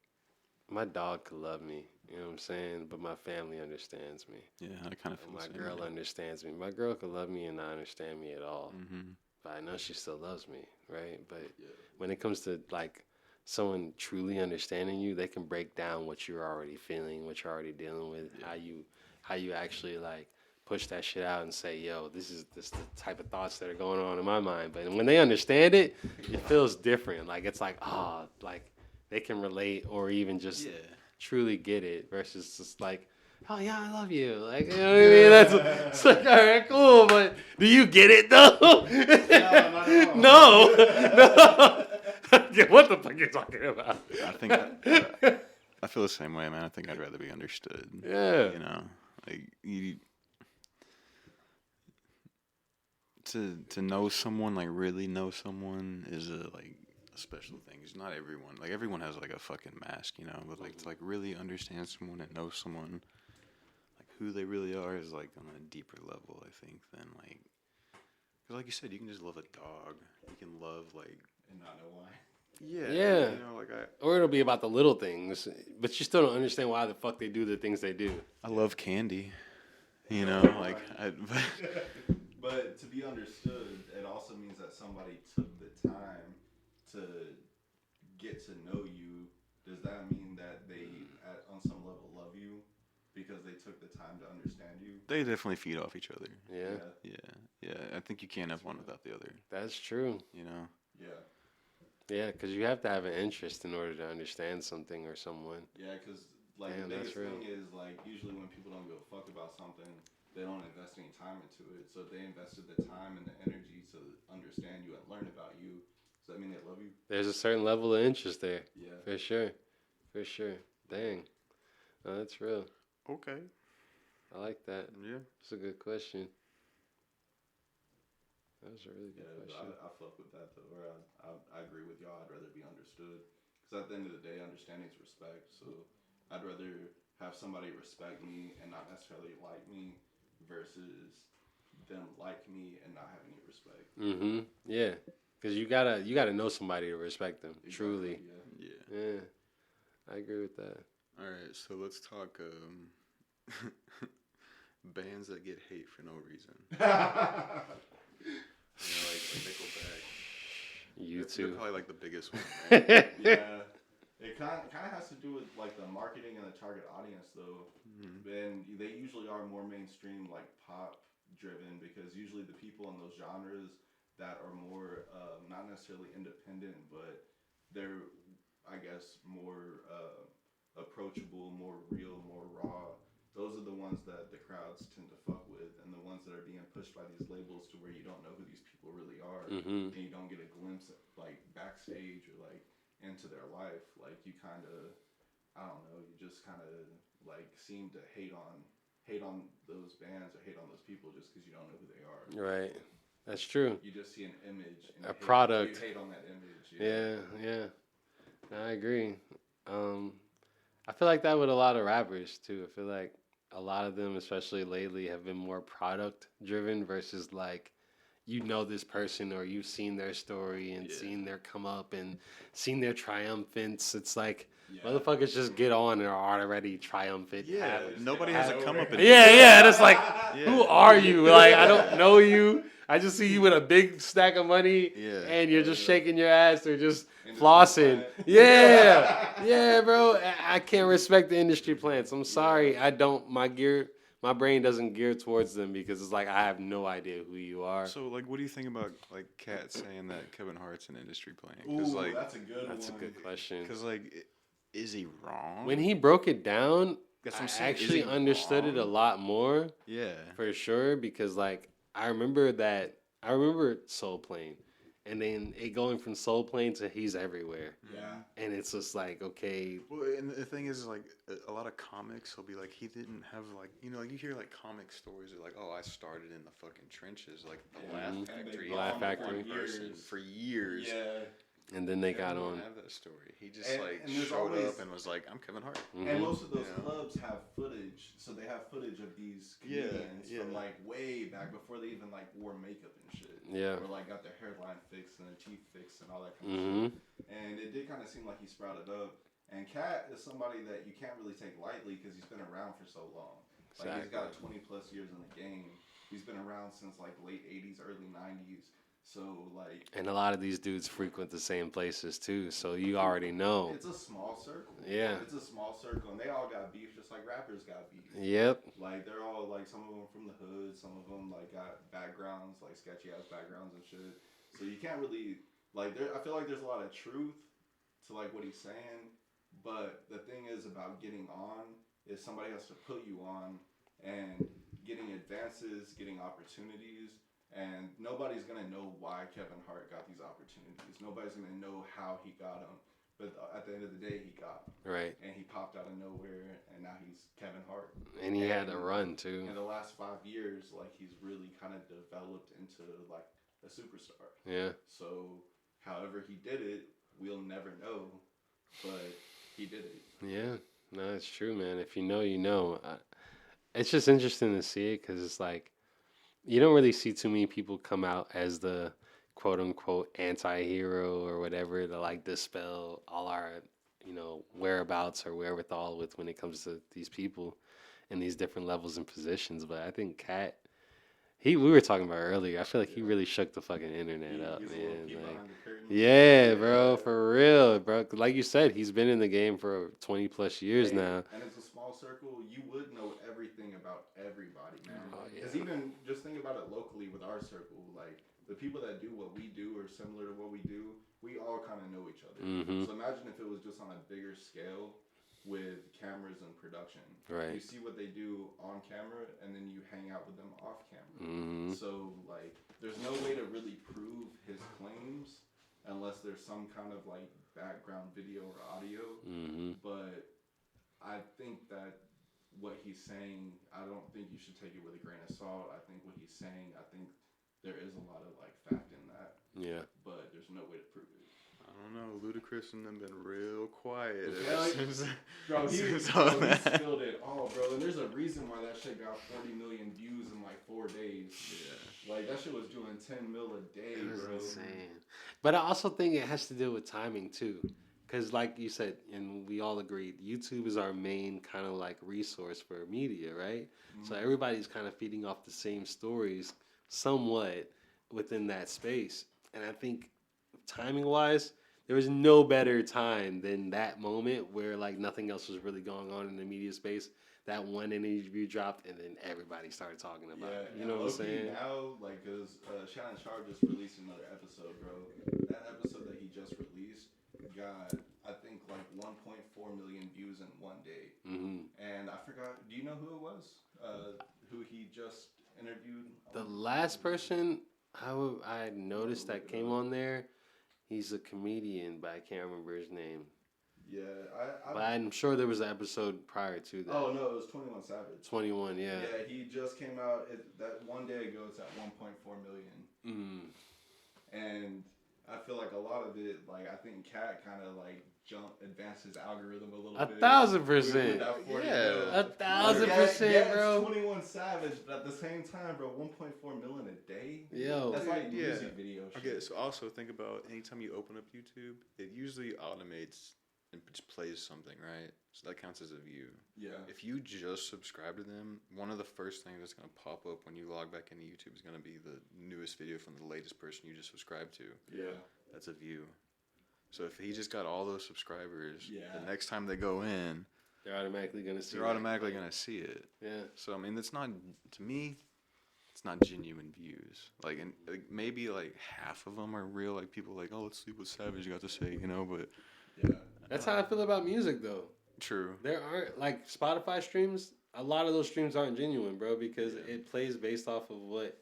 B: my dog could love me, you know what I'm saying, but my family understands me.
A: Yeah, I kind of feel
B: And my
A: the same
B: girl
A: way.
B: understands me. My girl could love me and not understand me at all,
A: Mm-hmm.
B: but I know she still loves me, right? But when it comes to like someone truly understanding you, they can break down what you're already feeling, what you're already dealing with, how you actually like push that shit out and say, yo, this is the type of thoughts that are going on in my mind. But when they understand it, it feels different. Like it's like, like they can relate or even just truly get it versus just like, oh yeah, I love you. Like, you know what I mean? That's it's like, all right, cool, but do you get it though? No. What the fuck are you talking about?
A: I think I feel the same way, man. I think I'd rather be understood.
B: Yeah.
A: You know, like to know someone, like really know someone, is a special thing. It's not everyone. Like everyone has like a fucking mask, you know. But like to like really understand someone and know someone, like who they really are, is like on a deeper level, I think, than like. Because like you said, you can just love a dog. You can love like.
C: And not know why.
B: Yeah.
A: You know, like
B: Or it'll be about the little things, but you still don't understand why the fuck they do the things they do.
A: I love candy. You know, like
C: But to be understood, it also means that somebody took the time to get to know you. Does that mean that they because they took the time to understand you.
A: They definitely feed off each other.
B: Yeah.
A: I think you can't have one without the other.
B: That's true.
A: You know.
C: Yeah.
B: Yeah, because you have to have an interest in order to understand something or someone.
C: Yeah, because like
B: Damn,
C: the
B: that's
C: biggest
B: real.
C: thing is like usually when people don't give a fuck about something, they don't invest any time into it. So if they invested the time and the energy to understand you and learn about you, does that mean they love you?
B: There's a certain level of interest there.
C: Yeah.
B: For sure. For sure. Dang. Oh, that's real.
A: Okay.
B: I like that.
A: Yeah.
B: That's a good question. That was a really good question.
C: I fuck with that though. Or I agree with y'all. I'd rather be understood. Because at the end of the day, understanding is respect. So I'd rather have somebody respect me and not necessarily like me versus them like me and not have any respect.
B: Mm-hmm. Yeah. Because you gotta know somebody to respect them.
C: Exactly,
B: Truly.
C: Yeah.
B: Yeah. I agree with that.
A: All right, so let's talk bands that get hate for no reason. Like Nickelback. They're probably like the biggest one. Right?
C: Yeah. It kind of has to do with like the marketing and the target audience though.
A: Mm-hmm.
C: And they usually are more mainstream, like pop driven, because usually the people in those genres that are more not necessarily independent, but they're, I guess, more approachable, more real, more raw. Those are the ones that the crowds tend to fuck with, and the ones that are being pushed by these labels to where you don't know who these people really are,
B: Mm-hmm.
C: and you don't get a glimpse like backstage or like into their life. Like you kind of, I don't know, you just kind of like seem to hate on those bands or hate on those people just because you don't know who they are.
B: Right. That's true.
C: You just see an image, and
B: product.
C: You hate on that image.
B: Yeah. I agree. I feel like that with a lot of rappers too. I feel like a lot of them, especially lately, have been more product driven versus like, you know, this person or you've seen their story and seen their come up and seen their triumphants. It's like motherfuckers just get on and are already triumphant.
A: Yeah, nobody has a come up.
B: Yeah. And it's like, who are you? Like, I don't know you. I just see you with a big stack of money, and you're just shaking your ass or just flossing. Yeah, bro. I can't respect the industry plants. I'm sorry. I don't. My brain doesn't gear towards them because it's like I have no idea who you are.
A: So, like, what do you think about like Kat saying that Kevin Hart's an industry plant?
C: Ooh,
A: like,
C: that's a good one.
B: That's a good question.
A: Because like, is he wrong?
B: When he broke it down,
A: That's what I'm
B: I
A: saying.
B: actually understood it a lot more.
A: Yeah.
B: For sure, because like I remember Soul Plane, and then it going from Soul Plane to He's Everywhere.
C: Yeah.
B: And it's just like, okay.
A: Well, and the thing is, like, a lot of comics will be like, he didn't have, like, you know, like, you hear, like, comic stories of, like, oh, I started in the fucking trenches, like, the Laugh Factory.
B: Laugh Factory.
A: For years.
C: Yeah.
B: And then they got on.
A: I have that story. He just,
C: and
A: showed up and was like, I'm Kevin Hart.
B: Mm-hmm.
C: And most of those clubs have footage. So they have footage of these comedians from, like, way back before they even, like, wore makeup and shit.
B: Yeah.
C: Or, like, got their hairline fixed and their teeth fixed and all that kind of shit. And it did kind of seem like he sprouted up. And Kat is somebody that you can't really take lightly because he's been around for so long. Like, he's got 20 plus years in the game. He's been around since, like, late 80s, early 90s. So, like...
B: And a lot of these dudes frequent the same places, too. So you already know.
C: It's a small circle.
B: Yeah.
C: It's a small circle. And they all got beef just like rappers got beef.
B: Yep.
C: Like, they're all, like, some of them from the hood. Some of them, like, got backgrounds, like, sketchy-ass backgrounds and shit. So you can't really... Like, I feel like there's a lot of truth to, like, what he's saying. But the thing is about getting on is somebody has to put you on and getting advances, getting opportunities. And nobody's going to know why Kevin Hart got these opportunities. Nobody's going to know how he got them. But at the end of the day, he got them.
B: Right.
C: And he popped out of nowhere, and now he's Kevin Hart.
B: And he had a run, too.
C: In the last 5 years, like, he's really kind of developed into, like, a superstar.
B: Yeah.
C: So, however he did it, we'll never know. But he did it.
B: Yeah. No, it's true, man. If you know, you know. It's just interesting to see it because it's like, you don't really see too many people come out as the quote unquote anti-hero or whatever to like dispel all our, you know, whereabouts or wherewithal with when it comes to these people in these different levels and positions. But I think Kat, we were talking about earlier. I feel like he really shook the fucking internet up,
C: He's a little
B: man.
C: peek
B: Like,
C: behind the curtain.
B: yeah, bro, for real, bro. Like you said, he's been in the game for 20 plus years
C: Hey,
B: now.
C: And it's a small circle. You would know everything about everybody, man.
B: Oh, yeah.
C: Because even just think about it locally with our circle, like the people that do what we do or similar to what we do, we all kind of know each other.
B: Mm-hmm.
C: So imagine if it was just on a bigger scale with cameras and production.
B: Right.
C: You see what they do on camera, and then you hang out with them off camera.
B: Mm-hmm.
C: So like, there's no way to really prove his claims unless there's some kind of like background video or audio.
B: Mm-hmm.
C: But I think that what he's saying, I don't think you should take it with a grain of salt. I think what he's saying, I think there is a lot of like fact in that.
B: Yeah.
C: But there's no way to prove it.
A: I don't know. Ludacris and them been real quiet.
C: Yeah, bro, he spilled it all, bro. And there's a reason why that shit got 40 million views in like 4 days.
A: Yeah.
C: Like that shit was doing 10 mil a day,
B: It was
C: bro.
B: insane. But I also think it has to do with timing too. Because like you said, and we all agreed, YouTube is our main kind of like resource for media, right?
C: Mm-hmm.
B: So everybody's kind of feeding off the same stories somewhat within that space. And I think timing wise, there was no better time than that moment where like nothing else was really going on in the media space. That one interview dropped, and then everybody started talking about it. You know what I'm saying?
C: Now, like, cause Shannon Sharp just released another episode, bro. That episode that he just released got, I think, like 1.4 million views in 1 day.
B: Mm-hmm.
C: And I forgot. Do you know who it was? Who he just interviewed?
B: The last person I noticed that came on there, he's a comedian, but I can't remember his name.
C: Yeah,
B: But I'm sure there was an episode prior to that.
C: Oh no, it was 21 Savage.
B: 21, yeah.
C: Yeah, he just came out. That 1 day ago, it's at 1.4 million.
B: Mm.
C: And I feel like a lot of it, like I think Cat kind of like advanced his algorithm a little bit.
B: 1,000%.
A: Yeah.
B: 1,000%, bro.
C: It's 21 Savage, but at the same time, bro, 1.4 million a day.
B: Yo.
C: That's like
A: Yeah.
C: music video shit.
A: Okay, so also think about anytime you open up YouTube, it usually automates and just plays something, right? So that counts as a view.
C: Yeah.
A: If you just subscribe to them, one of the first things that's going to pop up when you log back into YouTube is going to be the newest video from the latest person you just subscribed to.
C: Yeah.
A: That's a view. So if he just got all those subscribers,
C: Yeah.
A: the next time they go in,
B: They're automatically going to see
A: they're automatically going to see it.
B: Yeah.
A: So, I mean, that's not, to me, it's not genuine views. Like, and like, maybe like half of them are real. Like, people like, oh, let's see what Savage got to say, you know, but.
C: Yeah.
B: That's how I feel about music, though.
A: True.
B: There aren't, like, Spotify streams, a lot of those streams aren't genuine, bro, because it plays based off of what,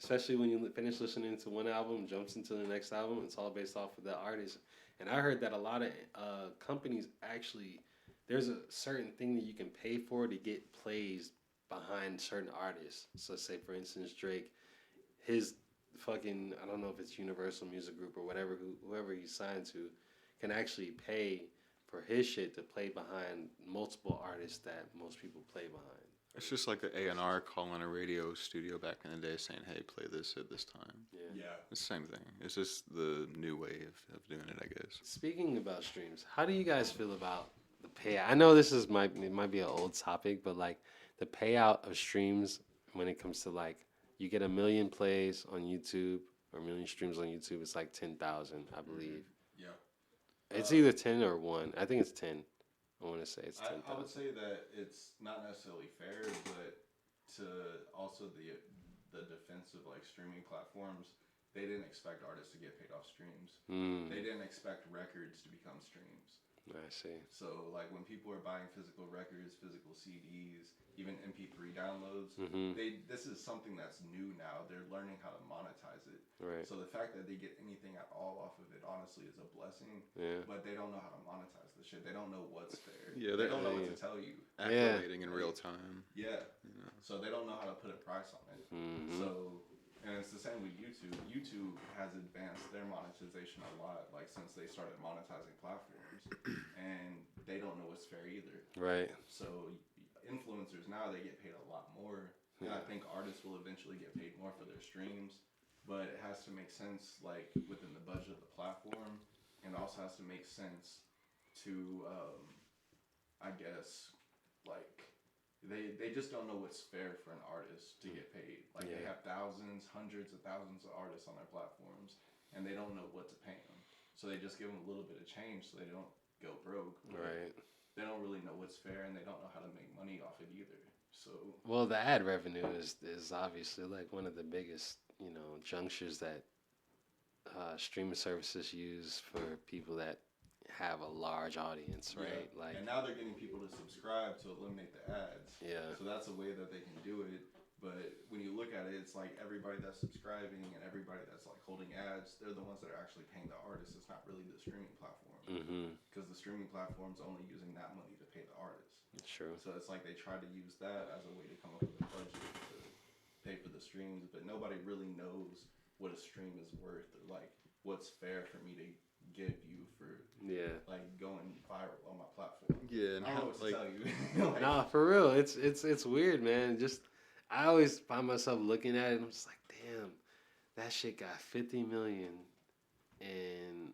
B: especially when you finish listening to one album, jumps into the next album, it's all based off of the artist. And I heard that a lot of companies actually, there's a certain thing that you can pay for to get plays behind certain artists. So say, for instance, Drake, his fucking, I don't know if it's Universal Music Group or whatever, whoever he's signed to, can actually pay for his shit to play behind multiple artists that most people play behind.
A: It's just like the A&R calling a radio studio back in the day saying, hey, play this at this time.
C: Yeah.
A: It's the same thing. It's just the new way of doing it, I guess.
B: Speaking about streams, how do you guys feel about the payout? I know this is it might be an old topic, but like the payout of streams when it comes to like you get 1 million plays on YouTube or 1 million streams on YouTube, it's like 10,000, I believe.
C: Yeah.
B: It's either 10 or 1. I think it's 10. I want to say it's 10,000.
C: I would say that it's not necessarily fair, but to also the defense of like streaming platforms, they didn't expect artists to get paid off streams. They didn't expect records to become streams.
B: I see.
C: So like when people are buying physical records, physical CDs, even MP3 downloads, this is something that's new now. They're learning how to monetize it.
B: Right.
C: So the fact that they get anything at all off of it, honestly, is a blessing.
B: Yeah.
C: But they don't know how to monetize the shit. They don't know what's fair.
A: Yeah,
C: they
A: they're-
C: don't know what to tell you.
A: Acclimating in real time.
C: Yeah.
A: You know.
C: So they don't know how to put a price on it. So, and it's the same with YouTube. YouTube has advanced their monetization a lot, like since they started monetizing platforms, and they don't know what's fair either.
B: Right.
C: So influencers now, they get paid a lot more, and I think artists will eventually get paid more for their streams, but it has to make sense like within the budget of the platform, and also has to make sense to I guess like they just don't know what's fair for an artist to get paid. Like they have thousands, hundreds of thousands of artists on their platforms, and they don't know what to pay them. So they just give them a little bit of change so they don't go broke.
B: Right.
C: They don't really know what's fair, and they don't know how to make money off it either. So
B: Well, the ad revenue is obviously like one of the biggest, junctures that streaming services use for people that have a large audience, right?
C: yeah.
B: Like,
C: and now they're getting people to subscribe to eliminate the ads.
B: yeah,
C: So that's a way that they can do it. But when you look at it, it's like everybody that's subscribing and everybody that's like holding ads, they're the ones that are actually paying the artists. It's not really the streaming platform. Because the streaming platform's only using that money to pay the artists.
B: true.
C: So it's like they try to use that as a way to come up with a budget to pay for the streams, but nobody really knows what a stream is worth or like what's fair for me to give you for like going viral on my platform.
A: Yeah, and
C: I don't know what to tell you. Like,
B: Nah, for real, it's weird, man. Just I always find myself looking at it, and I'm just like, damn, that shit got 50 million in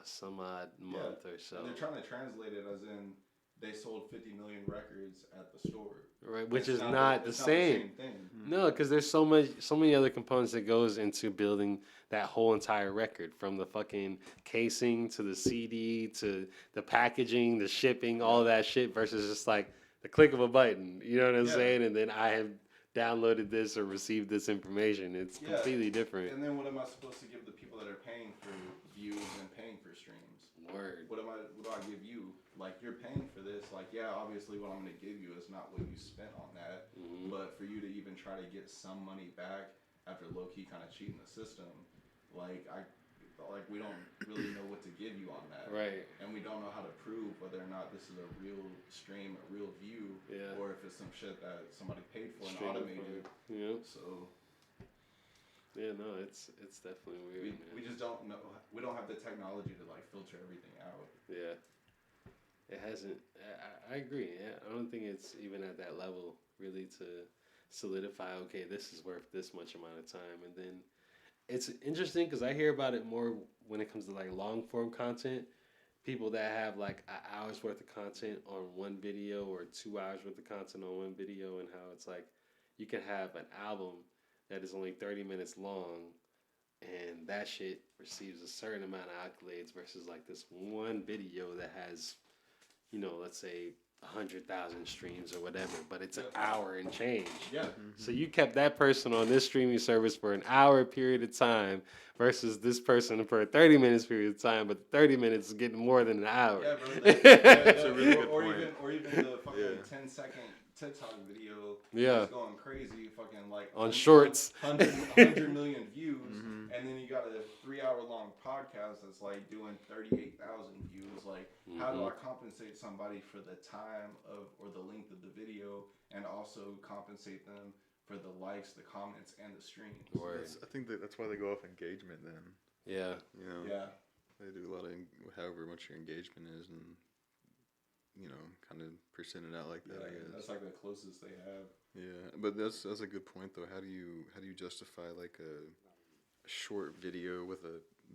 B: some odd month or so.
C: And they're trying to translate it as in they sold 50 million records at the store.
B: Right, which
C: It's
B: is not the same.
C: thing.
B: No, because there's so many other components that goes into building that whole entire record, from the fucking casing to the CD to the packaging, the shipping, all that shit, versus just like the click of a button. You know what I'm saying? And then I have downloaded this or received this information. It's completely different.
C: And then what am I supposed to give the people that are paying for views and paying for streams?
B: Word.
C: What do I give you? Like, you're paying for this. Like, yeah, obviously what I'm going to give you is not what you spent on that. But for you to even try to get some money back after low-key kind of cheating the system, like we don't really know what to give you on that.
B: Right.
C: And we don't know how to prove whether or not this is a real stream, a real view, or if it's some shit that somebody paid for and automated.
B: Yeah.
C: So
B: yeah, no, it's definitely weird.
C: we just don't know. We don't have the technology to like filter everything out.
B: Yeah. It hasn't. I agree. Yeah, I don't think it's even at that level really to solidify. Okay, this is worth this much amount of time, and then it's interesting because I hear about it more when it comes to like long form content. People that have like an hour's worth of content on one video or 2 hours worth of content on one video, and how it's like you can have an album that is only 30 minutes long, and that shit receives a certain amount of accolades versus like this one video that has, let's say 100,000 streams or whatever, but it's an hour and change.
C: Yeah.
B: So you kept that person on this streaming service for an hour period of time versus this person for a 30 minutes period of time, but 30 minutes is getting more than an hour.
C: Yeah, bro. That's
A: a really good
C: or
A: point.
C: Or even the fucking 10-second TikTok video.
B: Yeah.
C: That's going crazy, fucking like
B: On shorts.
C: 100 million views, and then you got a 3-hour-long podcast that's like doing 38,000 views. Like, how do I compensate somebody for the time or the length of the video, and also compensate them for the likes, the comments, and the streams?
A: I think that's why they go off engagement then.
B: Yeah.
C: Yeah.
A: They do a lot of however much your engagement is, and kind of percent it out like that. I guess
C: That's like the closest they have.
A: Yeah, but that's a good point though. How do you justify like a short video with 1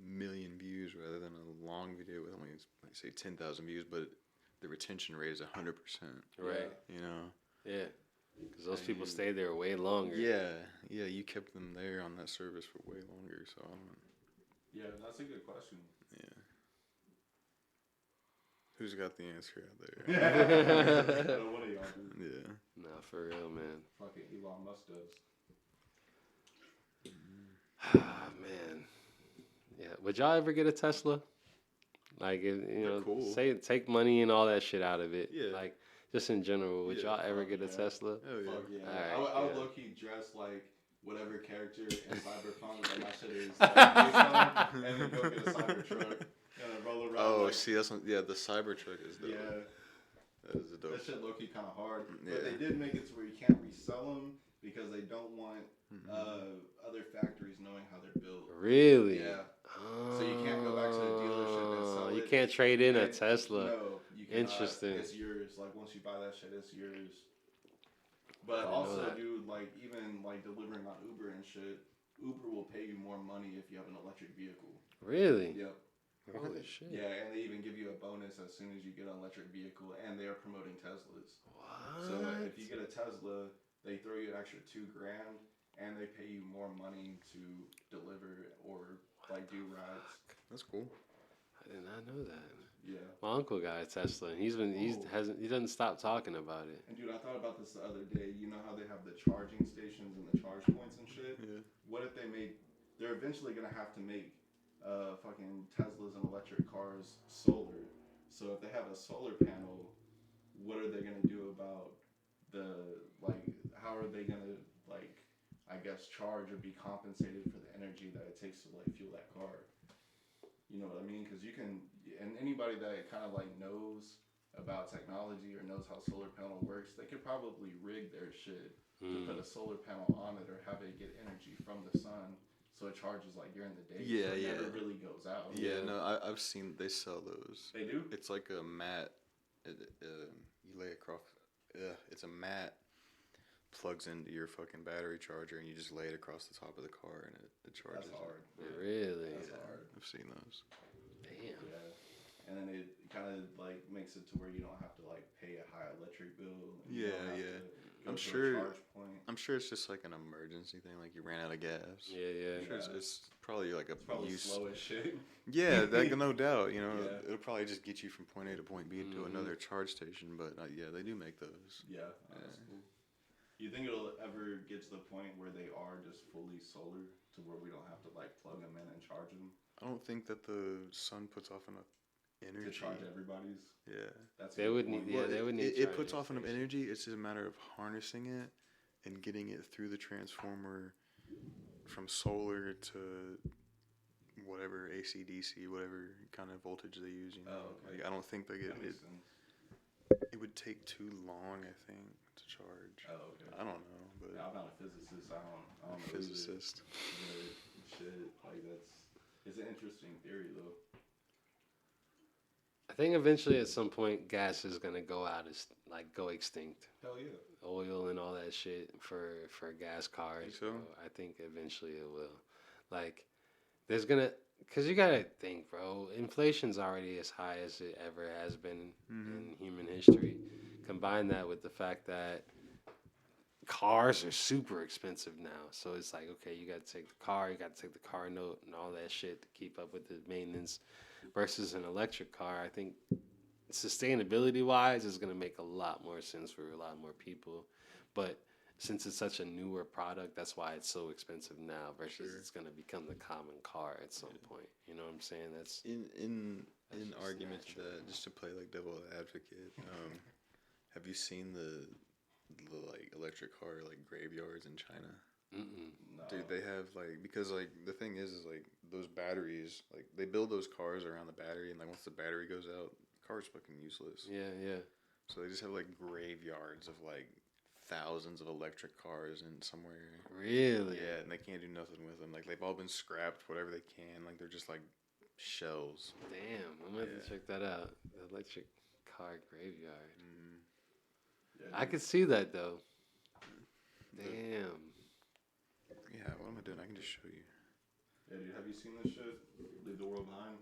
A: million views rather than a long video with only like say 10,000 views, but the retention rate is 100%.
B: Right. Yeah. Because those people stay there way longer.
A: Yeah, you kept them there on that service for way longer. So I don't know.
C: Yeah, that's a good question.
A: Yeah. Who's got the answer out there?
C: What are y'all do?
A: Yeah.
B: Nah, for real, man.
C: Fucking Elon Musk does.
B: Man. Yeah. Would y'all ever get a Tesla? Like,
A: cool.
B: say take money and all that shit out of it.
A: Yeah.
B: Like, just in general, would y'all ever get a Tesla?
A: Oh yeah.
C: Fuck yeah.
B: Alright,
C: I would
B: yeah.
C: low-key dress like whatever character in Cyberpunk that my shit is based on, and then go get a Cybertruck and roll around.
A: Oh,
C: like,
A: see, that's the Cybertruck is dope.
C: yeah.
A: That is a dope.
C: That shit low-key kind of hard.
A: Yeah.
C: But they did make it to where you can't resell them because they don't want other factories knowing how they're built.
B: Really?
C: Yeah. So you can't go back to the dealership and sell
B: You
C: it.
B: can't trade in a Tesla.
C: No, you cannot.
B: Interesting.
C: It's yours. Like, once you buy that shit, it's yours. But
B: I didn't know
C: also,
B: that.
C: dude, like, even, like, delivering on Uber and shit, Uber will pay you more money if you have an electric vehicle.
B: Really?
C: Yep.
B: Holy shit.
C: Yeah, and they even give you a bonus as soon as you get an electric vehicle, and they are promoting Teslas.
B: What?
C: So if you get a Tesla, they throw you an extra $2,000, and they pay you more money to deliver or like do rides.
A: That's cool.
B: I did not know that.
C: Yeah.
B: My uncle got a Tesla, and he doesn't stop talking about it.
C: And dude, I thought about this the other day. You know how they have the charging stations and the charge points and shit?
A: Yeah.
C: What if they made? They're eventually gonna have to make fucking Teslas and electric cars solar. So if they have a solar panel, what are they gonna do about the how are they gonna I guess charge or be compensated for the energy that it takes to fuel that car? You know what I mean? Because you can, and anybody that kind of knows about technology or knows how solar panel works, they could probably rig their shit to put a solar panel on it or have it get energy from the sun so it charges during the day.
A: Yeah,
C: so it
A: yeah.
C: never really goes out.
A: Yeah, no, I've seen they sell those.
C: They do?
A: It's like a mat. You lay across. It's a mat. Plugs into your fucking battery charger, and you just lay it across the top of the car, and it charges.
C: That's hard.
A: Yeah.
B: Really?
C: That's hard.
A: I've seen those.
B: Damn.
C: Yeah. And then it kind of makes it to where you don't have to pay a high electric bill. And you
A: Yeah,
C: don't have
A: yeah.
C: to go
A: I'm
C: to a
A: sure.
C: charge point.
A: I'm sure it's just like an emergency thing, like you ran out of gas.
B: Yeah, yeah.
A: I'm sure it's probably like a
C: It's probably
A: use.
C: slow as shit.
A: Yeah, no doubt. You know,
C: Yeah.
A: it'll probably just get you from point A to point B to another charge station. But yeah, they do make those.
C: Yeah, that's cool. You think it'll ever get to the point where they are just fully solar to where we don't have to plug them in and charge them
A: I don't think that the sun puts off enough energy
C: to charge everybody's?
A: Yeah,
C: That's
B: They would need. Yeah, they would need.
A: It puts
B: charging
A: off enough
B: stations.
A: energy. It's just a matter of harnessing it and getting it through the transformer from solar to whatever AC DC, whatever kind of voltage they use. You know,
C: Oh, okay.
A: I don't think they get
C: That
A: it.
C: makes sense.
A: It would take too long, I think, to charge.
C: Oh, okay.
A: I don't know, but
C: Yeah, I'm not a physicist. I don't know.
A: physicist.
C: But shit, it's an interesting theory though.
B: I think eventually, at some point, gas is gonna go out, go extinct.
C: Hell yeah.
B: Oil and all that shit for gas cars.
A: Think so?
B: Bro. I think eventually it will. There's gonna, cause you gotta think, bro. Inflation's already as high as it ever has been in human history. Combine that with the fact that cars are super expensive now. So it's okay, you gotta take the car, you gotta take the car note and all that shit to keep up with the maintenance. Versus an electric car, I think sustainability wise is going to make a lot more sense for a lot more people. But since it's such a newer product, that's why it's so expensive now versus it's going to become the common car at some point. You know what I'm saying? That's
A: in
B: just
A: argument to
B: natural.
A: that, just to play devil advocate. Have you seen the electric car graveyards in China?
C: No.
A: Dude, they have because the thing is those batteries, they build those cars around the battery, and once the battery goes out, the car's fucking useless.
B: yeah, yeah.
A: So they just have graveyards of thousands of electric cars in somewhere.
B: Really?
A: Yeah, and they can't do nothing with them. They've all been scrapped, whatever they can. They're just shells.
B: Damn, I'm gonna have to check that out. The electric car graveyard.
C: Yeah,
B: I could see that though. Damn.
A: Yeah, what am I doing? I can just show you.
C: Yeah, dude, have you seen this shit? Leave the World Behind?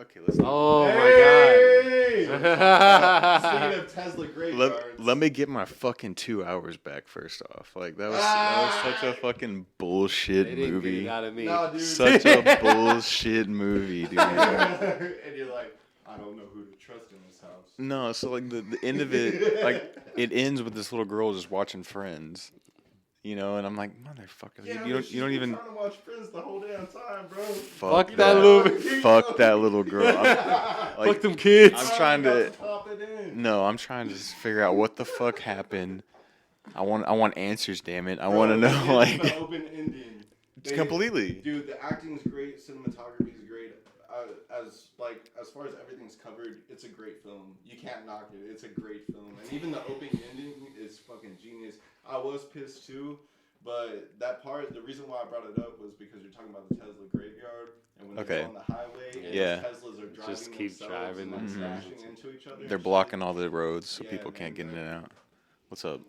A: Okay, let's.
B: Oh
C: Hey!
B: my god.
C: Speaking of Tesla graveyards.
A: Let me get my fucking 2 hours back first off. That was such a fucking bullshit
B: They didn't get
A: movie.
B: it out of me.
C: Nah, dude.
A: Such a bullshit movie, dude.
C: And you're like, I don't know who to trust in this house.
A: No, so the end of it, it ends with this little girl just watching Friends, and I'm like, motherfucker,
C: Yeah,
A: you don't even
C: trying to watch Friends the whole damn time, bro.
A: fuck
B: that movie.
A: fuck that little girl.
B: Fuck them kids.
A: I'm trying to.
C: Pop it in.
A: No, I'm trying to just figure out what the fuck happened. I want answers, damn it. I want to know
C: The open ending.
A: completely.
C: Dude, the acting's great, cinematography is great. As far as everything's covered, it's a great film. You can't knock it. It's a great film, and even the opening ending is fucking genius. I was pissed too, but that part, the reason why I brought it up was because you're talking about the Tesla graveyard, and when they're on the highway, and
A: Yeah.
C: the Teslas are driving
B: Just keep
C: themselves
B: driving
C: and
B: and
C: smashing into each other.
A: They're
C: and
A: blocking all the roads so
C: Yeah,
A: people can't get
C: man,
A: in and out. What's up?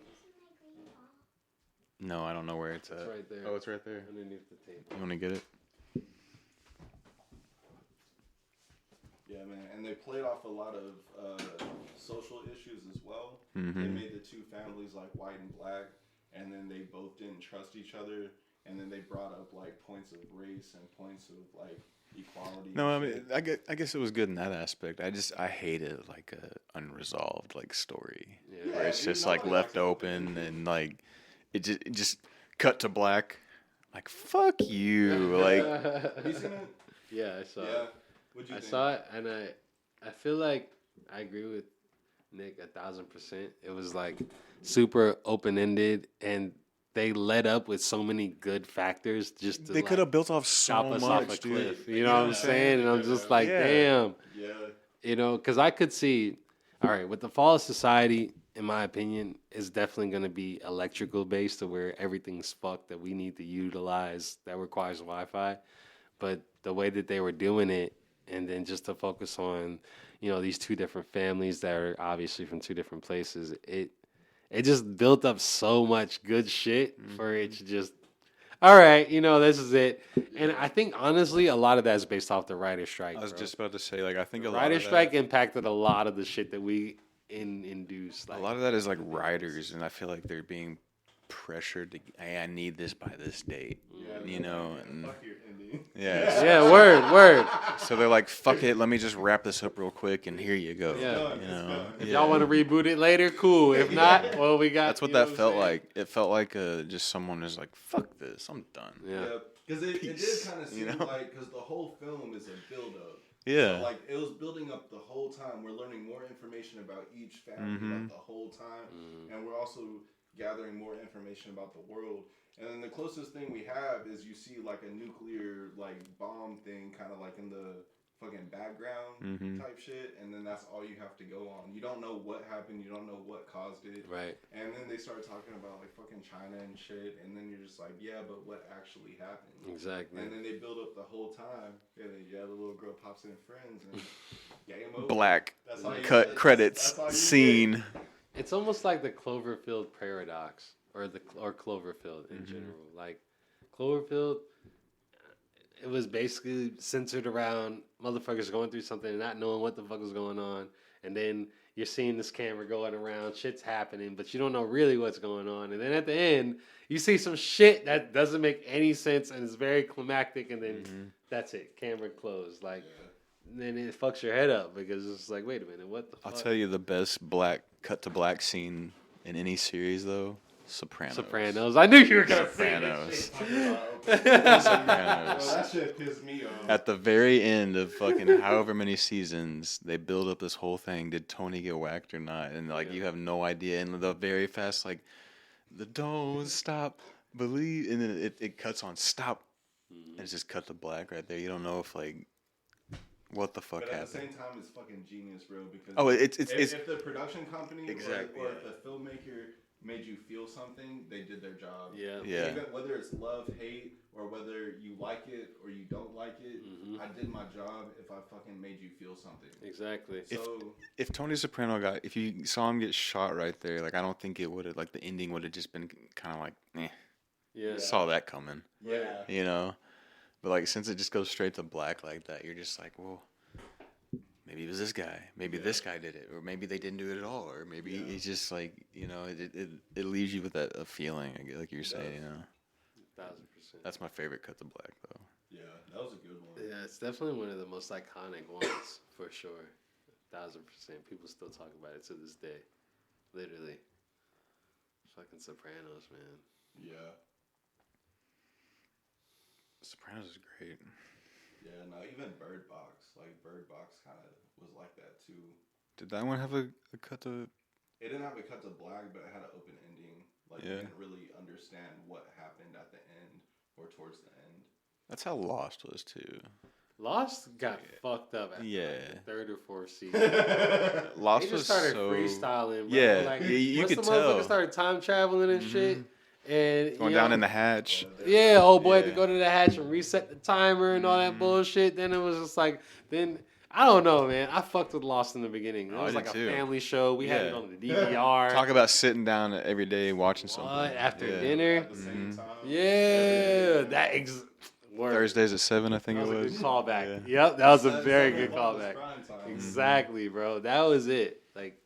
A: No, I don't know where it's at.
B: It's right there.
A: Oh, it's right there.
B: Underneath the table.
A: You want to get it?
C: Yeah, man, and they played off a lot of social issues as well.
A: Mm-hmm.
C: They made the two families like white and black, and then they both didn't trust each other, and then they brought up like points of race and points of like equality.
A: No, I
C: and
A: mean,
C: shit.
A: I guess it was good in that aspect. I hated like a unresolved like story
B: Yeah.
A: where it's
C: dude,
A: just like
C: nobody
A: left
C: likes
A: open and like it just cut to black. Like fuck you, like
C: Have you seen it?
B: Yeah, I saw
C: Yeah.
B: it.
C: What'd you
B: I
C: think?
B: saw it, and I feel like I agree with Nick 1,000%. It was like super open ended, and they led up with so many good factors just to
A: they could have built off
B: chop
A: so
B: us off a
A: much, dude.
B: cliff. You know what I'm
C: Yeah.
B: saying? And I'm just like,
A: Yeah.
B: damn.
C: Yeah.
B: You know, because I could see, all right, with the fall of society, in my opinion, is definitely going to be electrical based to where everything's fucked that we need to utilize that requires Wi-Fi. But the way that they were doing it, and then just to focus on, you know, these two different families that are obviously from two different places, it just built up so much good shit for it to just, all right, you know, this is it. And I think honestly, a lot of that is based off the writer's strike.
A: I was
B: bro.
A: just about to say, like, I think
B: The
A: a lot
B: writer's
A: of
B: strike
A: that,
B: impacted a lot of the shit that we induced.
A: a lot of that is like writers, and I feel like they're being pressured to, hey, I need this by this date,
C: Yeah,
A: you know, and
C: fuck your ending.
A: yeah,
B: Yeah, word.
A: so they're like, fuck it, let me just wrap this up real quick, and here you go,
B: Yeah.
A: you know,
B: If
A: yeah.
B: y'all want to reboot it later, cool. If not, well, we got.
A: That's what
B: you know
A: that
B: I'm
A: felt
B: saying?
A: like. It felt like just someone was like, fuck this, I'm done.
B: Yeah.
C: Because it did
A: Peace,
C: kind of
A: you
C: seem
A: know?
C: like, because the whole film is a build-up.
A: Yeah.
C: So, like, it was building up the whole time. We're learning more information about each family like, the whole time. And we're also gathering more information about the world. And then the closest thing we have is you see, like, a nuclear, like, bomb thing kind of, like, in the fucking background type shit. And then that's all you have to go on. You don't know what happened. You don't know what caused it.
B: Right.
C: And then they start talking about, like, fucking China and shit. And then you're just like, yeah, but what actually happened?
B: Exactly.
C: And then they build up the whole time. Yeah, the little girl pops in Friends and game over.
A: Black
C: That's all you
A: cut
C: get.
A: credits
C: That's all you
A: scene.
B: It's almost like the Cloverfield paradox, or Cloverfield in general. Like Cloverfield, it was basically centered around motherfuckers going through something and not knowing what the fuck was going on, and then you're seeing this camera going around, shit's happening, but you don't know really what's going on, and then at the end you see some shit that doesn't make any sense and is very climactic, and then that's it, camera closed. Like, then it fucks your head up because it's like, wait a minute, what the fuck?
A: I'll tell you the best black cut to black scene in any series though, Sopranos.
B: Sopranos. I knew you were gonna say
A: Sopranos.
C: Bro,
A: Sopranos.
C: that shit pissed me off.
A: At the very end of fucking however many seasons, they build up this whole thing. Did Tony get whacked or not? And like you have no idea. And the very fast, like, the don't stop, believe, and then it cuts on stop, and it's just cut to black right there. You don't know if like what the fuck
C: But at
A: happened.
C: the same time, it's fucking genius, bro. Because
A: Oh, it's
C: if the production company
A: Exactly,
C: or
A: yeah.
C: if the filmmaker made you feel something, they did their job.
B: Yeah.
A: Yeah.
C: Even whether it's love, hate, or whether you like it or you don't like it, I did my job if I fucking made you feel something.
B: Exactly.
C: So
A: if Tony Soprano if you saw him get shot right there, like I don't think it would have, like the ending would have just been kind of like,
B: Yeah.
A: saw that coming,
C: yeah,
A: you know. But like since it just goes straight to black like that, you're just like, well, maybe it was this guy, maybe this guy did it, or maybe they didn't do it at all, or maybe it's just like, you know, it leaves you with that feeling, like you're saying, you know.
B: 1,000%.
A: That's my favorite cut to black though.
C: yeah, that was a good one.
B: Yeah, it's definitely one of the most iconic ones for sure. 1,000%. People still talk about it to this day. Literally. Fucking Sopranos, man.
C: Yeah,
A: Sopranos is great.
C: yeah. No, even Bird Box, like Bird Box, kind of was like that too.
A: Did that one have a cut to?
C: It didn't have a cut to black, but it had an open ending. Like you didn't really understand what happened at the end or towards the end.
A: That's how Lost was too.
B: Lost got fucked up after
A: Yeah.
B: like the third or fourth season.
A: Lost
B: They
A: was
B: just started
A: so
B: freestyling, bro.
A: Yeah,
B: Like,
A: you
B: once
A: could
B: the
A: tell.
B: motherfuckers started time traveling and shit, and
A: going
B: you
A: down
B: know,
A: in the hatch.
B: yeah, old boy had to
A: Yeah.
B: go to the hatch and reset the timer and all that bullshit. Then it was just like, then I don't know, man. I fucked with Lost in the beginning. It
A: Oh, I
B: was
A: did
B: like
A: too.
B: a family show. We had it
A: Yeah.
B: on the DVR.
A: Talk about sitting down every day watching something.
B: What, after
A: Yeah.
B: dinner?
C: At the same time.
B: Yeah, that Word.
A: Thursdays at 7, I think
B: That
A: it
B: was a
A: was.
B: good callback.
A: Yeah.
B: Yep, that was a
C: That's
B: very
C: Sunday
B: good
C: morning was
B: callback.
C: prime time.
B: Exactly, bro. That was it. Like,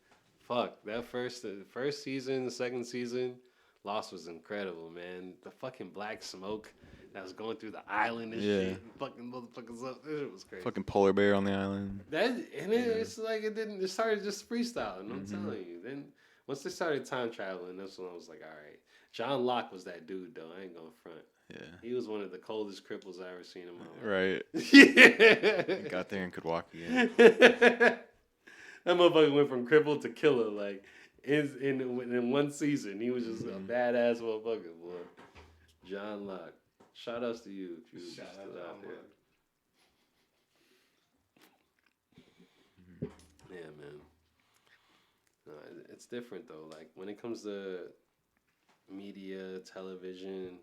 B: fuck that the first season, the second season, Lost was incredible, man. The fucking black smoke that was going through the island and
A: Yeah.
B: shit, and fucking motherfuckers up. This shit was crazy.
A: Fucking polar bear on the island.
B: That and it's like it didn't. It started just freestyling. I'm telling you. Then once they started time traveling, that's when I was like, all right. John Locke was that dude, though. I ain't gonna front.
A: Yeah.
B: He was one of the coldest cripples I ever seen in my life.
A: Right.
B: Yeah.
A: Got there and could walk again.
B: That motherfucker went from crippled to killer, like in one season. He was just a badass motherfucker, boy. John Locke. Shout outs to you if you
C: Shout
B: still
C: out
B: out
C: to
B: there. Yeah, man. No, it's different though. Like when it comes to media, television,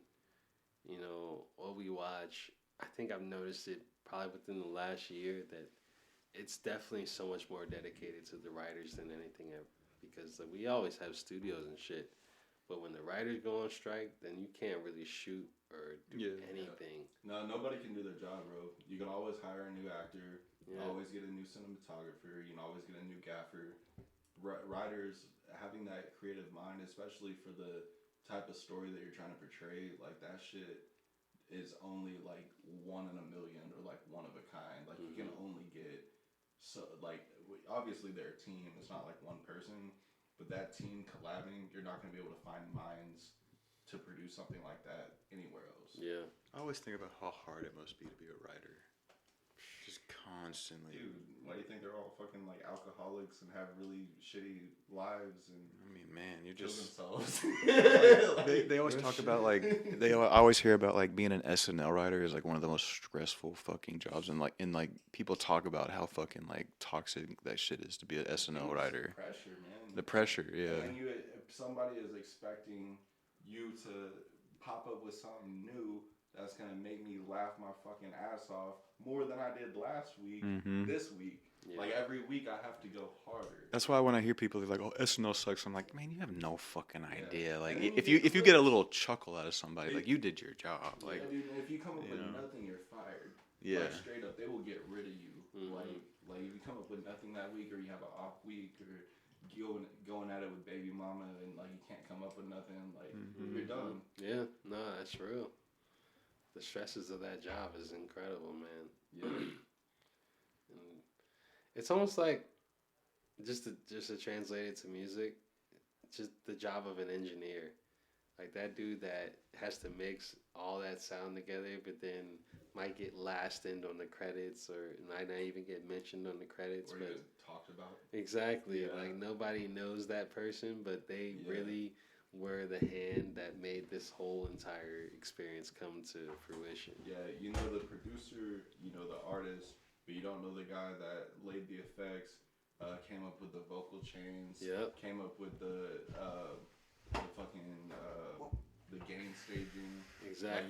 B: you know, what we watch, I think I've noticed it probably within the last year that it's definitely so much more dedicated to the writers than anything ever. Because we always have studios and shit, but when the writers go on strike, then you can't really shoot or do anything.
C: No, nobody can do their job, bro. You can always hire a new actor. You can always get a new cinematographer. You can always get a new gaffer. Writers having that creative mind, especially for the type of story that you're trying to portray, like that shit is only like 1 in a million or like one of a kind. Like you can only get obviously they're a team. It's not like one person, but that team collabing, you're not gonna be able to find minds to produce something like that anywhere else.
B: Yeah.
A: I always think about how hard it must be to be a writer. Just constantly.
C: Dude, why do you think they're all fucking like alcoholics and have really shitty lives and
A: I mean, man, you
C: kill
A: just.
C: themselves?
A: They always talk about like I always hear about like being an SNL writer is like one of the most stressful fucking jobs and like people talk about how fucking like toxic that shit is to be an SNL writer.
C: Pressure, man.
A: The pressure, yeah.
C: And if somebody is expecting you to pop up with something new that's gonna make me laugh my fucking ass off more than I did last week, this week. Yeah. Like every week I have to go harder.
A: That's why when I hear people they're like, "Oh, SNL sucks," I'm like, "Man, you have no fucking idea." Like, if you get a little chuckle out of somebody, like you did your job. Like,
C: dude, if you come up with nothing, you're fired.
A: Yeah.
C: Like straight up, they will get rid of you. Like if you come up with nothing that week, or you have an off week, or going at it with baby mama, and like you can't come up with nothing, like you're done.
B: Yeah, no, that's real. The stresses of that job is incredible, man. Yeah. And it's almost like just to translate it to music, just the job of an engineer. Like that dude that has to mix all that sound together, but then might get last in on the credits or might not even get mentioned on the credits.
C: Or
B: but
C: even talked about.
B: Exactly.
C: Yeah.
B: Like nobody knows that person, but they really were the hand that made this whole entire experience come to fruition.
C: Yeah, you know the producer, you know the artist, but you don't know the guy that laid the effects, came up with the vocal chains, came up with the fucking the gain staging.
B: Exactly.
C: Like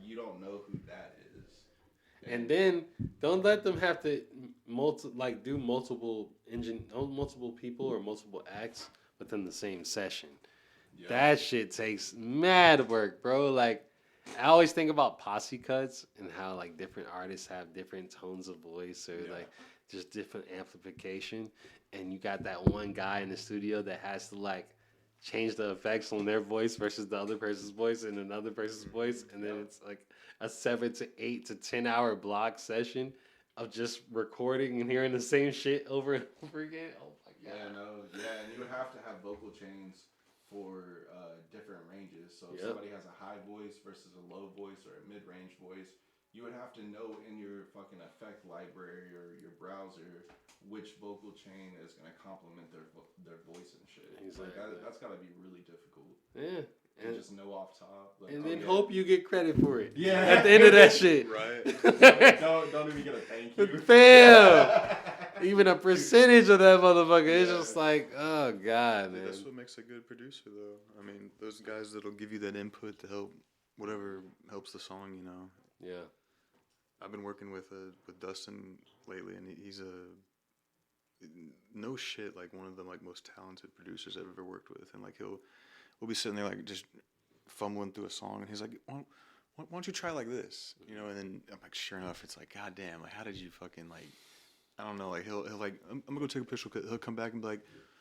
C: you don't know who that is.
B: And then don't let them have to do multiple people or multiple acts within the same session. Yeah. That shit takes mad work, bro. Like I always think about posse cuts and how like different artists have different tones of voice or like just different amplification, and you got that one guy in the studio that has to like change the effects on their voice versus the other person's voice and another person's voice, and then it's like a 7 to 8 to 10 hour block session of just recording and hearing the same shit over and over again. Oh my god.
C: And you would have to have vocal chains for different ranges. So if somebody has a high voice versus a low voice or a mid-range voice, you would have to know in your fucking effect library or your browser which vocal chain is going to complement their voice and shit. Exactly. Like that's got to be really difficult.
B: Yeah.
C: And just know off top. Like,
B: and then hope you get credit for it.
C: Yeah.
B: At the end of that shit.
C: Right. don't even get a thank you.
B: Fam. Even a percentage of that motherfucker. It's just like, oh god, man.
A: That's what makes a good producer, though. I mean, those guys that'll give you that input to help whatever helps the song, you know.
B: Yeah.
A: I've been working with Dustin lately, and he's no shit like one of the like most talented producers I've ever worked with, and like we'll be sitting there like just fumbling through a song, and he's like, why why don't you try like this? You know, and then I'm like, sure enough, it's like, God damn, like, how did you fucking like, I don't know, like he'll like, I'm gonna go take a piss. He'll come back and be like,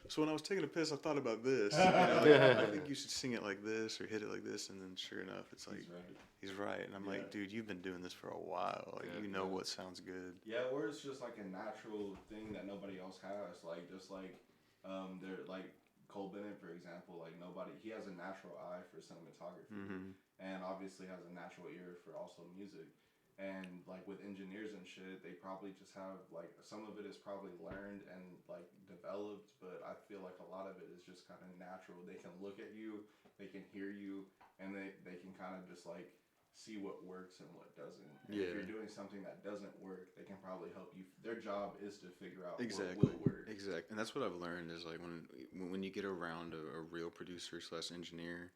A: so when I was taking a piss, I thought about this. You know, like, I think you should sing it like this or hit it like this, and then sure enough, it's like he's right. And I'm like, dude, you've been doing this for a while. Like you know what sounds good.
C: Yeah, or it's just like a natural thing that nobody else has. Like just like they're like Cole Bennett, for example. Like he has a natural eye for cinematography, and obviously has a natural ear for also music. And like with engineers and shit, they probably just have like some of it is probably learned and like developed, but I feel like a lot of it is just kind of natural. They can look at you, they can hear you, and they can kind of just like see what works and what doesn't. And if you're doing something that doesn't work, they can probably help you. Their job is to figure out what will work.
A: Exactly. And that's what I've learned is like when you get around a real producer / engineer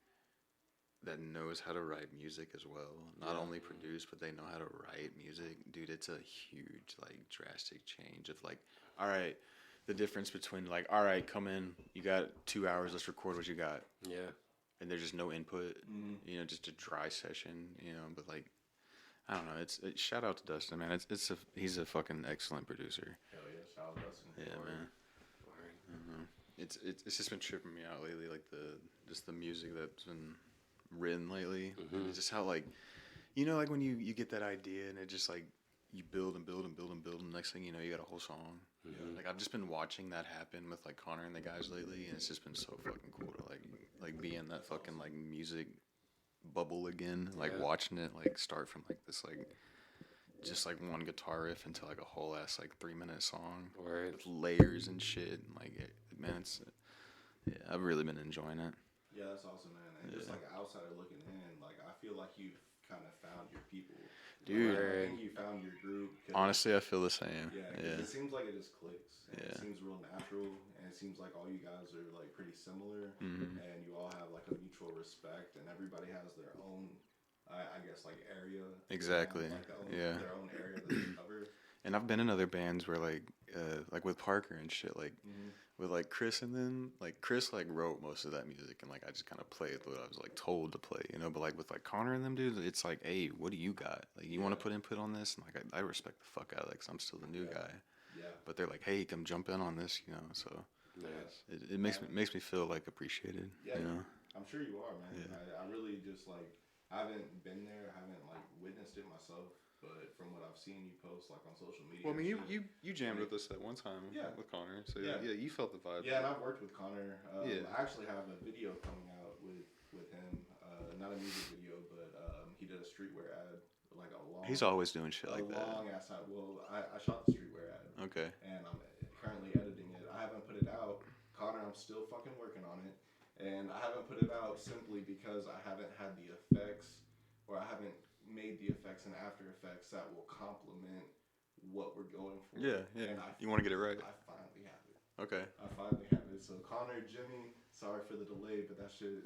A: that knows how to write music as well, not only produce, but they know how to write music, dude, it's a huge like drastic change of like, all right, the difference between like, all right, come in, you got 2 hours, let's record what you got.
B: Yeah.
A: And there's just no input, you know, just a dry session, you know, but like, I don't know, it's shout out to Dustin, man. He's a fucking excellent producer.
C: Hell yeah, shout out Dustin.
A: Yeah, man. It's just been tripping me out lately, like the music that's been written lately. It's just how like, you know, like when you get that idea and it just like you build and build and build and build, and next thing you know, you got a whole song. Like I've just been watching that happen with like Connor and the guys lately, and it's just been so fucking cool to like be in that fucking like music bubble again, like watching it like start from like this like just like one guitar riff into like a whole ass like 3-minute song with layers and shit. And, like man, it's I've really been enjoying it.
C: Yeah, that's awesome, man. And just like an outsider looking in, like I feel like you've kind of found your people.
A: Dude,
C: I think you found your group.
A: Honestly, I feel the same.
C: Yeah, it seems like it just clicks. And it seems real natural, and it seems like all you guys are like pretty similar, and you all have like a mutual respect, and everybody has their own, I guess, like area.
A: Exactly.
C: Their own area that they cover.
A: And I've been in other bands where like with Parker and shit, like with like Chris and them, like Chris like wrote most of that music and like I just kind of played what I was like told to play, you know. But like with like Connor and them dudes, it's like, hey, what do you got? Like you want to put input on this? And like I respect the fuck out of it, 'cause I'm still the new guy. Yeah. But they're like, hey, come jump in on this, you know. So it makes me feel like appreciated.
C: Yeah,
A: you know?
C: I'm sure you are, man. Yeah. I really just like I haven't been there, I haven't like witnessed it myself. But from what I've seen you post like on social media.
A: Well, I mean, you jammed with us that one time with Connor. So yeah, you felt the vibe.
C: Yeah, and I've worked with Connor. I actually have a video coming out with him. Not a music video, but he did a streetwear ad, like a long.
A: He's always doing shit like that.
C: A long ass ad. Well, I shot the streetwear ad.
A: Okay.
C: And I'm currently editing it. I haven't put it out. Connor, I'm still fucking working on it, and I haven't put it out simply because I haven't had the effects, or I haven't made the effects and after effects that will complement what we're going for.
A: Yeah. And you want to get it right.
C: I finally have it.
A: Okay.
C: I finally have it. So Connor, Jimmy, sorry for the delay, but that shit's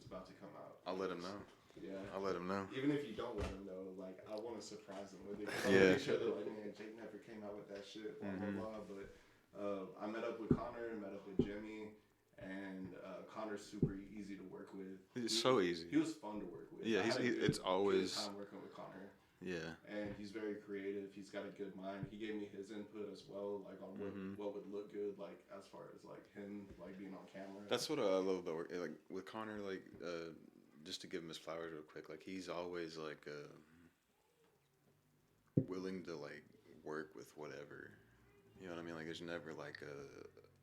C: about to come out.
A: I'll let him know.
C: Yeah.
A: I'll let him know.
C: Even if you don't let him know, like I want to surprise him with it. Yeah. Make sure that like, man, Jake never came out with that shit. Blah blah blah. But I met up with Connor, met up with Jimmy. And Connor's super easy to work with.
A: It's so easy.
C: He was fun to work with.
A: Yeah, it's always
C: good time working with Connor.
A: Yeah. And
C: he's very creative. He's got a good mind. He gave me his input as well, like on what would look good, like as far as like him like being on camera.
A: That's what I love about work. Like with Connor, like just to give him his flowers real quick, like he's always like willing to like work with whatever. You know what I mean? Like there's never like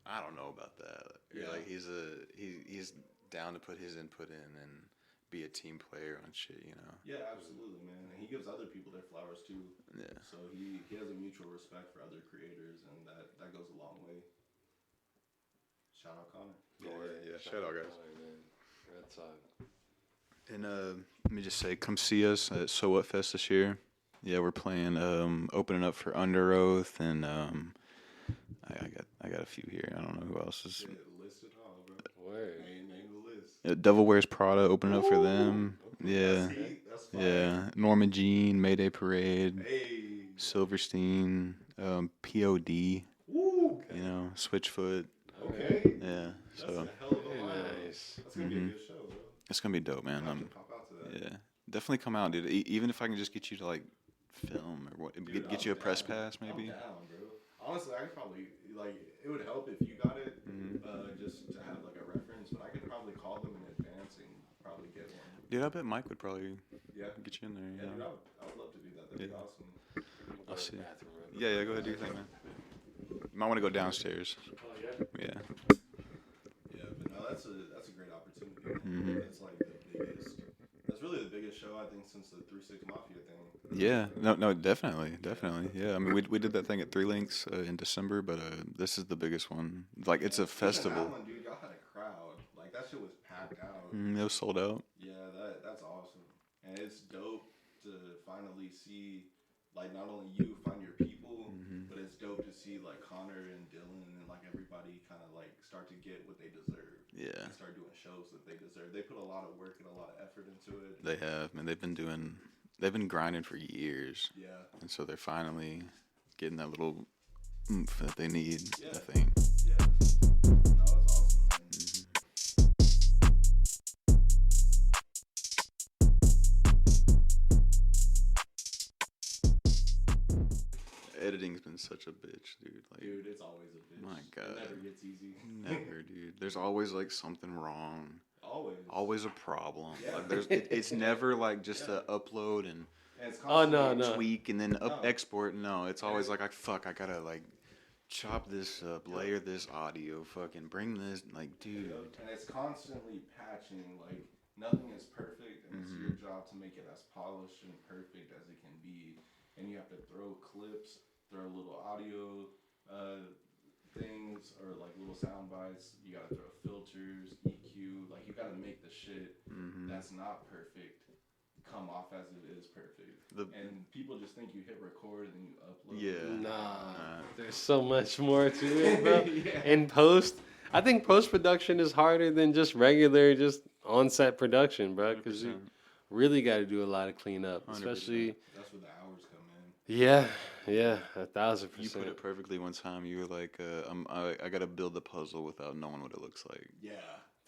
A: I don't know about that. Yeah. Like he's down to put his input in and be a team player on shit, you know.
C: Yeah, absolutely, man. And he gives other people their flowers too. Yeah. So he has a mutual respect for other creators, and that goes a long way. Shout out Connor.
A: Yeah. Shout out guys.
B: Man. Red Sox.
A: And let me just say, come see us at So What Fest this year. Yeah, we're playing opening up for Under Oath and I got a few here. I don't know who else is.
C: List it all, bro.
B: Word.
C: Name the list.
A: Devil Wears Prada opening up for them.
C: Okay.
A: That's fine. Norma Jean, Mayday Parade.
C: Hey.
A: Silverstein, POD.
C: Woo.
A: Okay. You know, Switchfoot.
C: Okay.
A: Yeah.
C: That's a hell of a lineup.
B: Nice.
C: That's gonna be a good show, bro.
A: It's gonna be dope, man.
C: Pop out to that.
A: Yeah. definitely come out, dude. Even if I can just get you to like film or what,
C: Dude,
A: get
C: I'm
A: you a press
C: down.
A: pass maybe.
C: I'm down, bro. Honestly, I could probably like it would help if you got it, just to have like a reference. But I could probably call them in advance and probably get one.
A: Dude, I bet Mike would probably
C: Yeah,
A: get you in there.
C: yeah,
A: You
C: dude,
A: know?
C: I would love to do that. That'd be
A: Yeah.
C: awesome.
A: I'll see. Yeah, go ahead, do your thing, man. You might want to go downstairs.
B: Oh, yeah?
A: Yeah.
C: Yeah, but no, that's a great opportunity. That's like the biggest. That's really the biggest show I think since the 3-6 Mafia thing.
A: Yeah. No, definitely. Yeah. I mean, we did that thing at Three Links in December, but this is the biggest one. Like, it's a
C: Even
A: festival.
C: that one, dude, y'all had a crowd. Like that shit was packed out.
A: It was sold out.
C: Yeah, that's awesome, and it's dope to finally see, like, not only you find your people, but it's dope to see like Connor and Dylan and like everybody kind of like start to get what they deserve.
A: Yeah.
C: And start doing shows that they deserve. They put a lot of work and a lot of effort into it.
A: They have, man. They've been grinding for years.
C: Yeah.
A: And so they're finally getting that little oomph that they need,
C: Yeah.
A: I think.
C: Yeah. No, it's awesome, man.
A: Editing's been such a bitch, dude. Like,
C: Dude, it's always a bitch.
A: My God.
C: It never gets easy.
A: never, dude. There's always like something wrong.
C: Always.
A: Always a problem.
C: Yeah.
A: Like it's never like just a upload and
C: And it's
B: Oh, no,
C: constantly-
B: no.
A: tweak and then
C: No.
A: export. No, it's always like I gotta like chop this up, layer this audio, fucking bring this, like, dude.
C: And it's constantly patching. Like nothing is perfect, and it's your job to make it as polished and perfect as it can be. And you have to throw clips, throw little audio things, or like little sound bites. You gotta throw filters, EQ. Like you gotta make the shit that's not perfect come off as it is perfect. And people just think you hit record and you upload.
A: Yeah.
B: Nah, there's so much more to it, bro.
C: Yeah.
B: In post, I think post production is harder than just regular, just on set production, bro. Because you
A: 100%.
B: really got to do a lot of cleanup,
A: 100%.
B: especially.
C: That's where the hours come in.
B: Yeah, 1,000%.
A: You put it perfectly one time. You were like, I gotta build the puzzle without knowing what it looks like.
C: Yeah.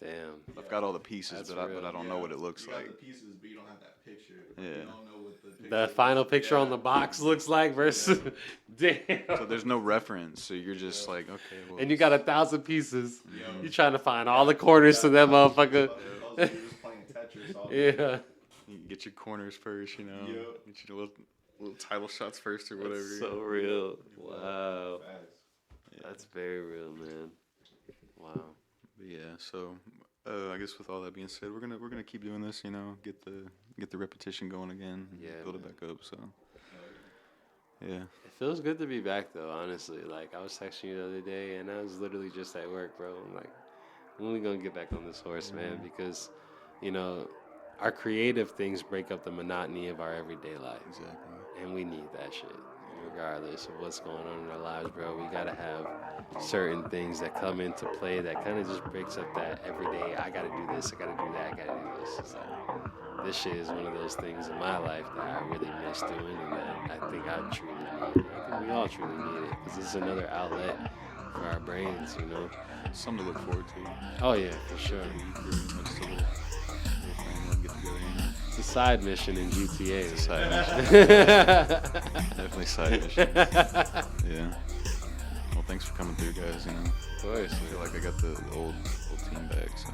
B: Damn.
A: I've got all the pieces,
B: That's
A: but I
B: real.
A: don't know what it looks
C: you
A: like.
C: got the pieces, but you don't have that picture.
A: Yeah.
C: You don't know what the picture
B: The final
C: is.
B: picture on
C: Yeah.
B: the box looks like versus. Damn.
A: So there's no reference. So you're just like, okay, well.
B: And you got 1,000 pieces.
C: Yo.
B: You trying to find all the corners to that motherfucker.
C: You're just playing Tetris all
B: Yeah.
C: day.
A: You get your corners first, you know.
C: Yep.
A: Get your little title shots first or whatever.
B: That's so real. Wow.
C: Facts.
B: That's very real, man. Wow.
A: But yeah, so I guess with all that being said, we're gonna keep doing this, you know, get the repetition going again, and
B: Yeah,
A: build it
B: man.
A: back up. So yeah,
B: It feels good to be back, though, honestly. Like, I was texting you the other day, and I was literally just at work, bro. I'm like, when we going to get back on this horse, man? Because, you know, our creative things break up the monotony of our everyday life.
A: exactly.
B: And we need that shit. Regardless of what's going on in our lives, bro, we gotta have certain things that come into play that kind of just breaks up that everyday, I gotta do this, I gotta do that, I gotta do this. So, this shit is one of those things in my life that I really miss doing, and that I think I truly need. I think we all truly need it, because it's another outlet for our brains, you know?
A: Something to look forward to.
B: Oh, yeah, for sure.
A: Just a little thing, we'll get together, you know.
B: It's a side mission in GTA.
A: Side Definitely side mission. Yeah. Well, thanks for coming through, guys. You know,
B: Of course.
A: I feel like I got the old team back. So.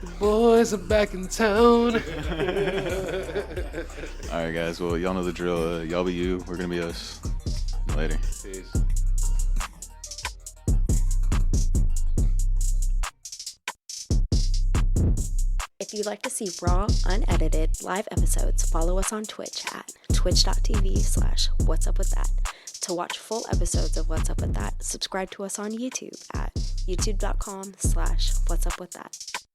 B: The boys are back in town.
A: All right, guys. Well, y'all know the drill. Y'all be you. We're gonna be us. Later.
B: Peace.
D: If you'd like to see raw, unedited, live episodes, follow us on Twitch at twitch.tv/whatsupwiththat. To watch full episodes of What's Up With That, subscribe to us on YouTube at youtube.com/whatsupwiththat.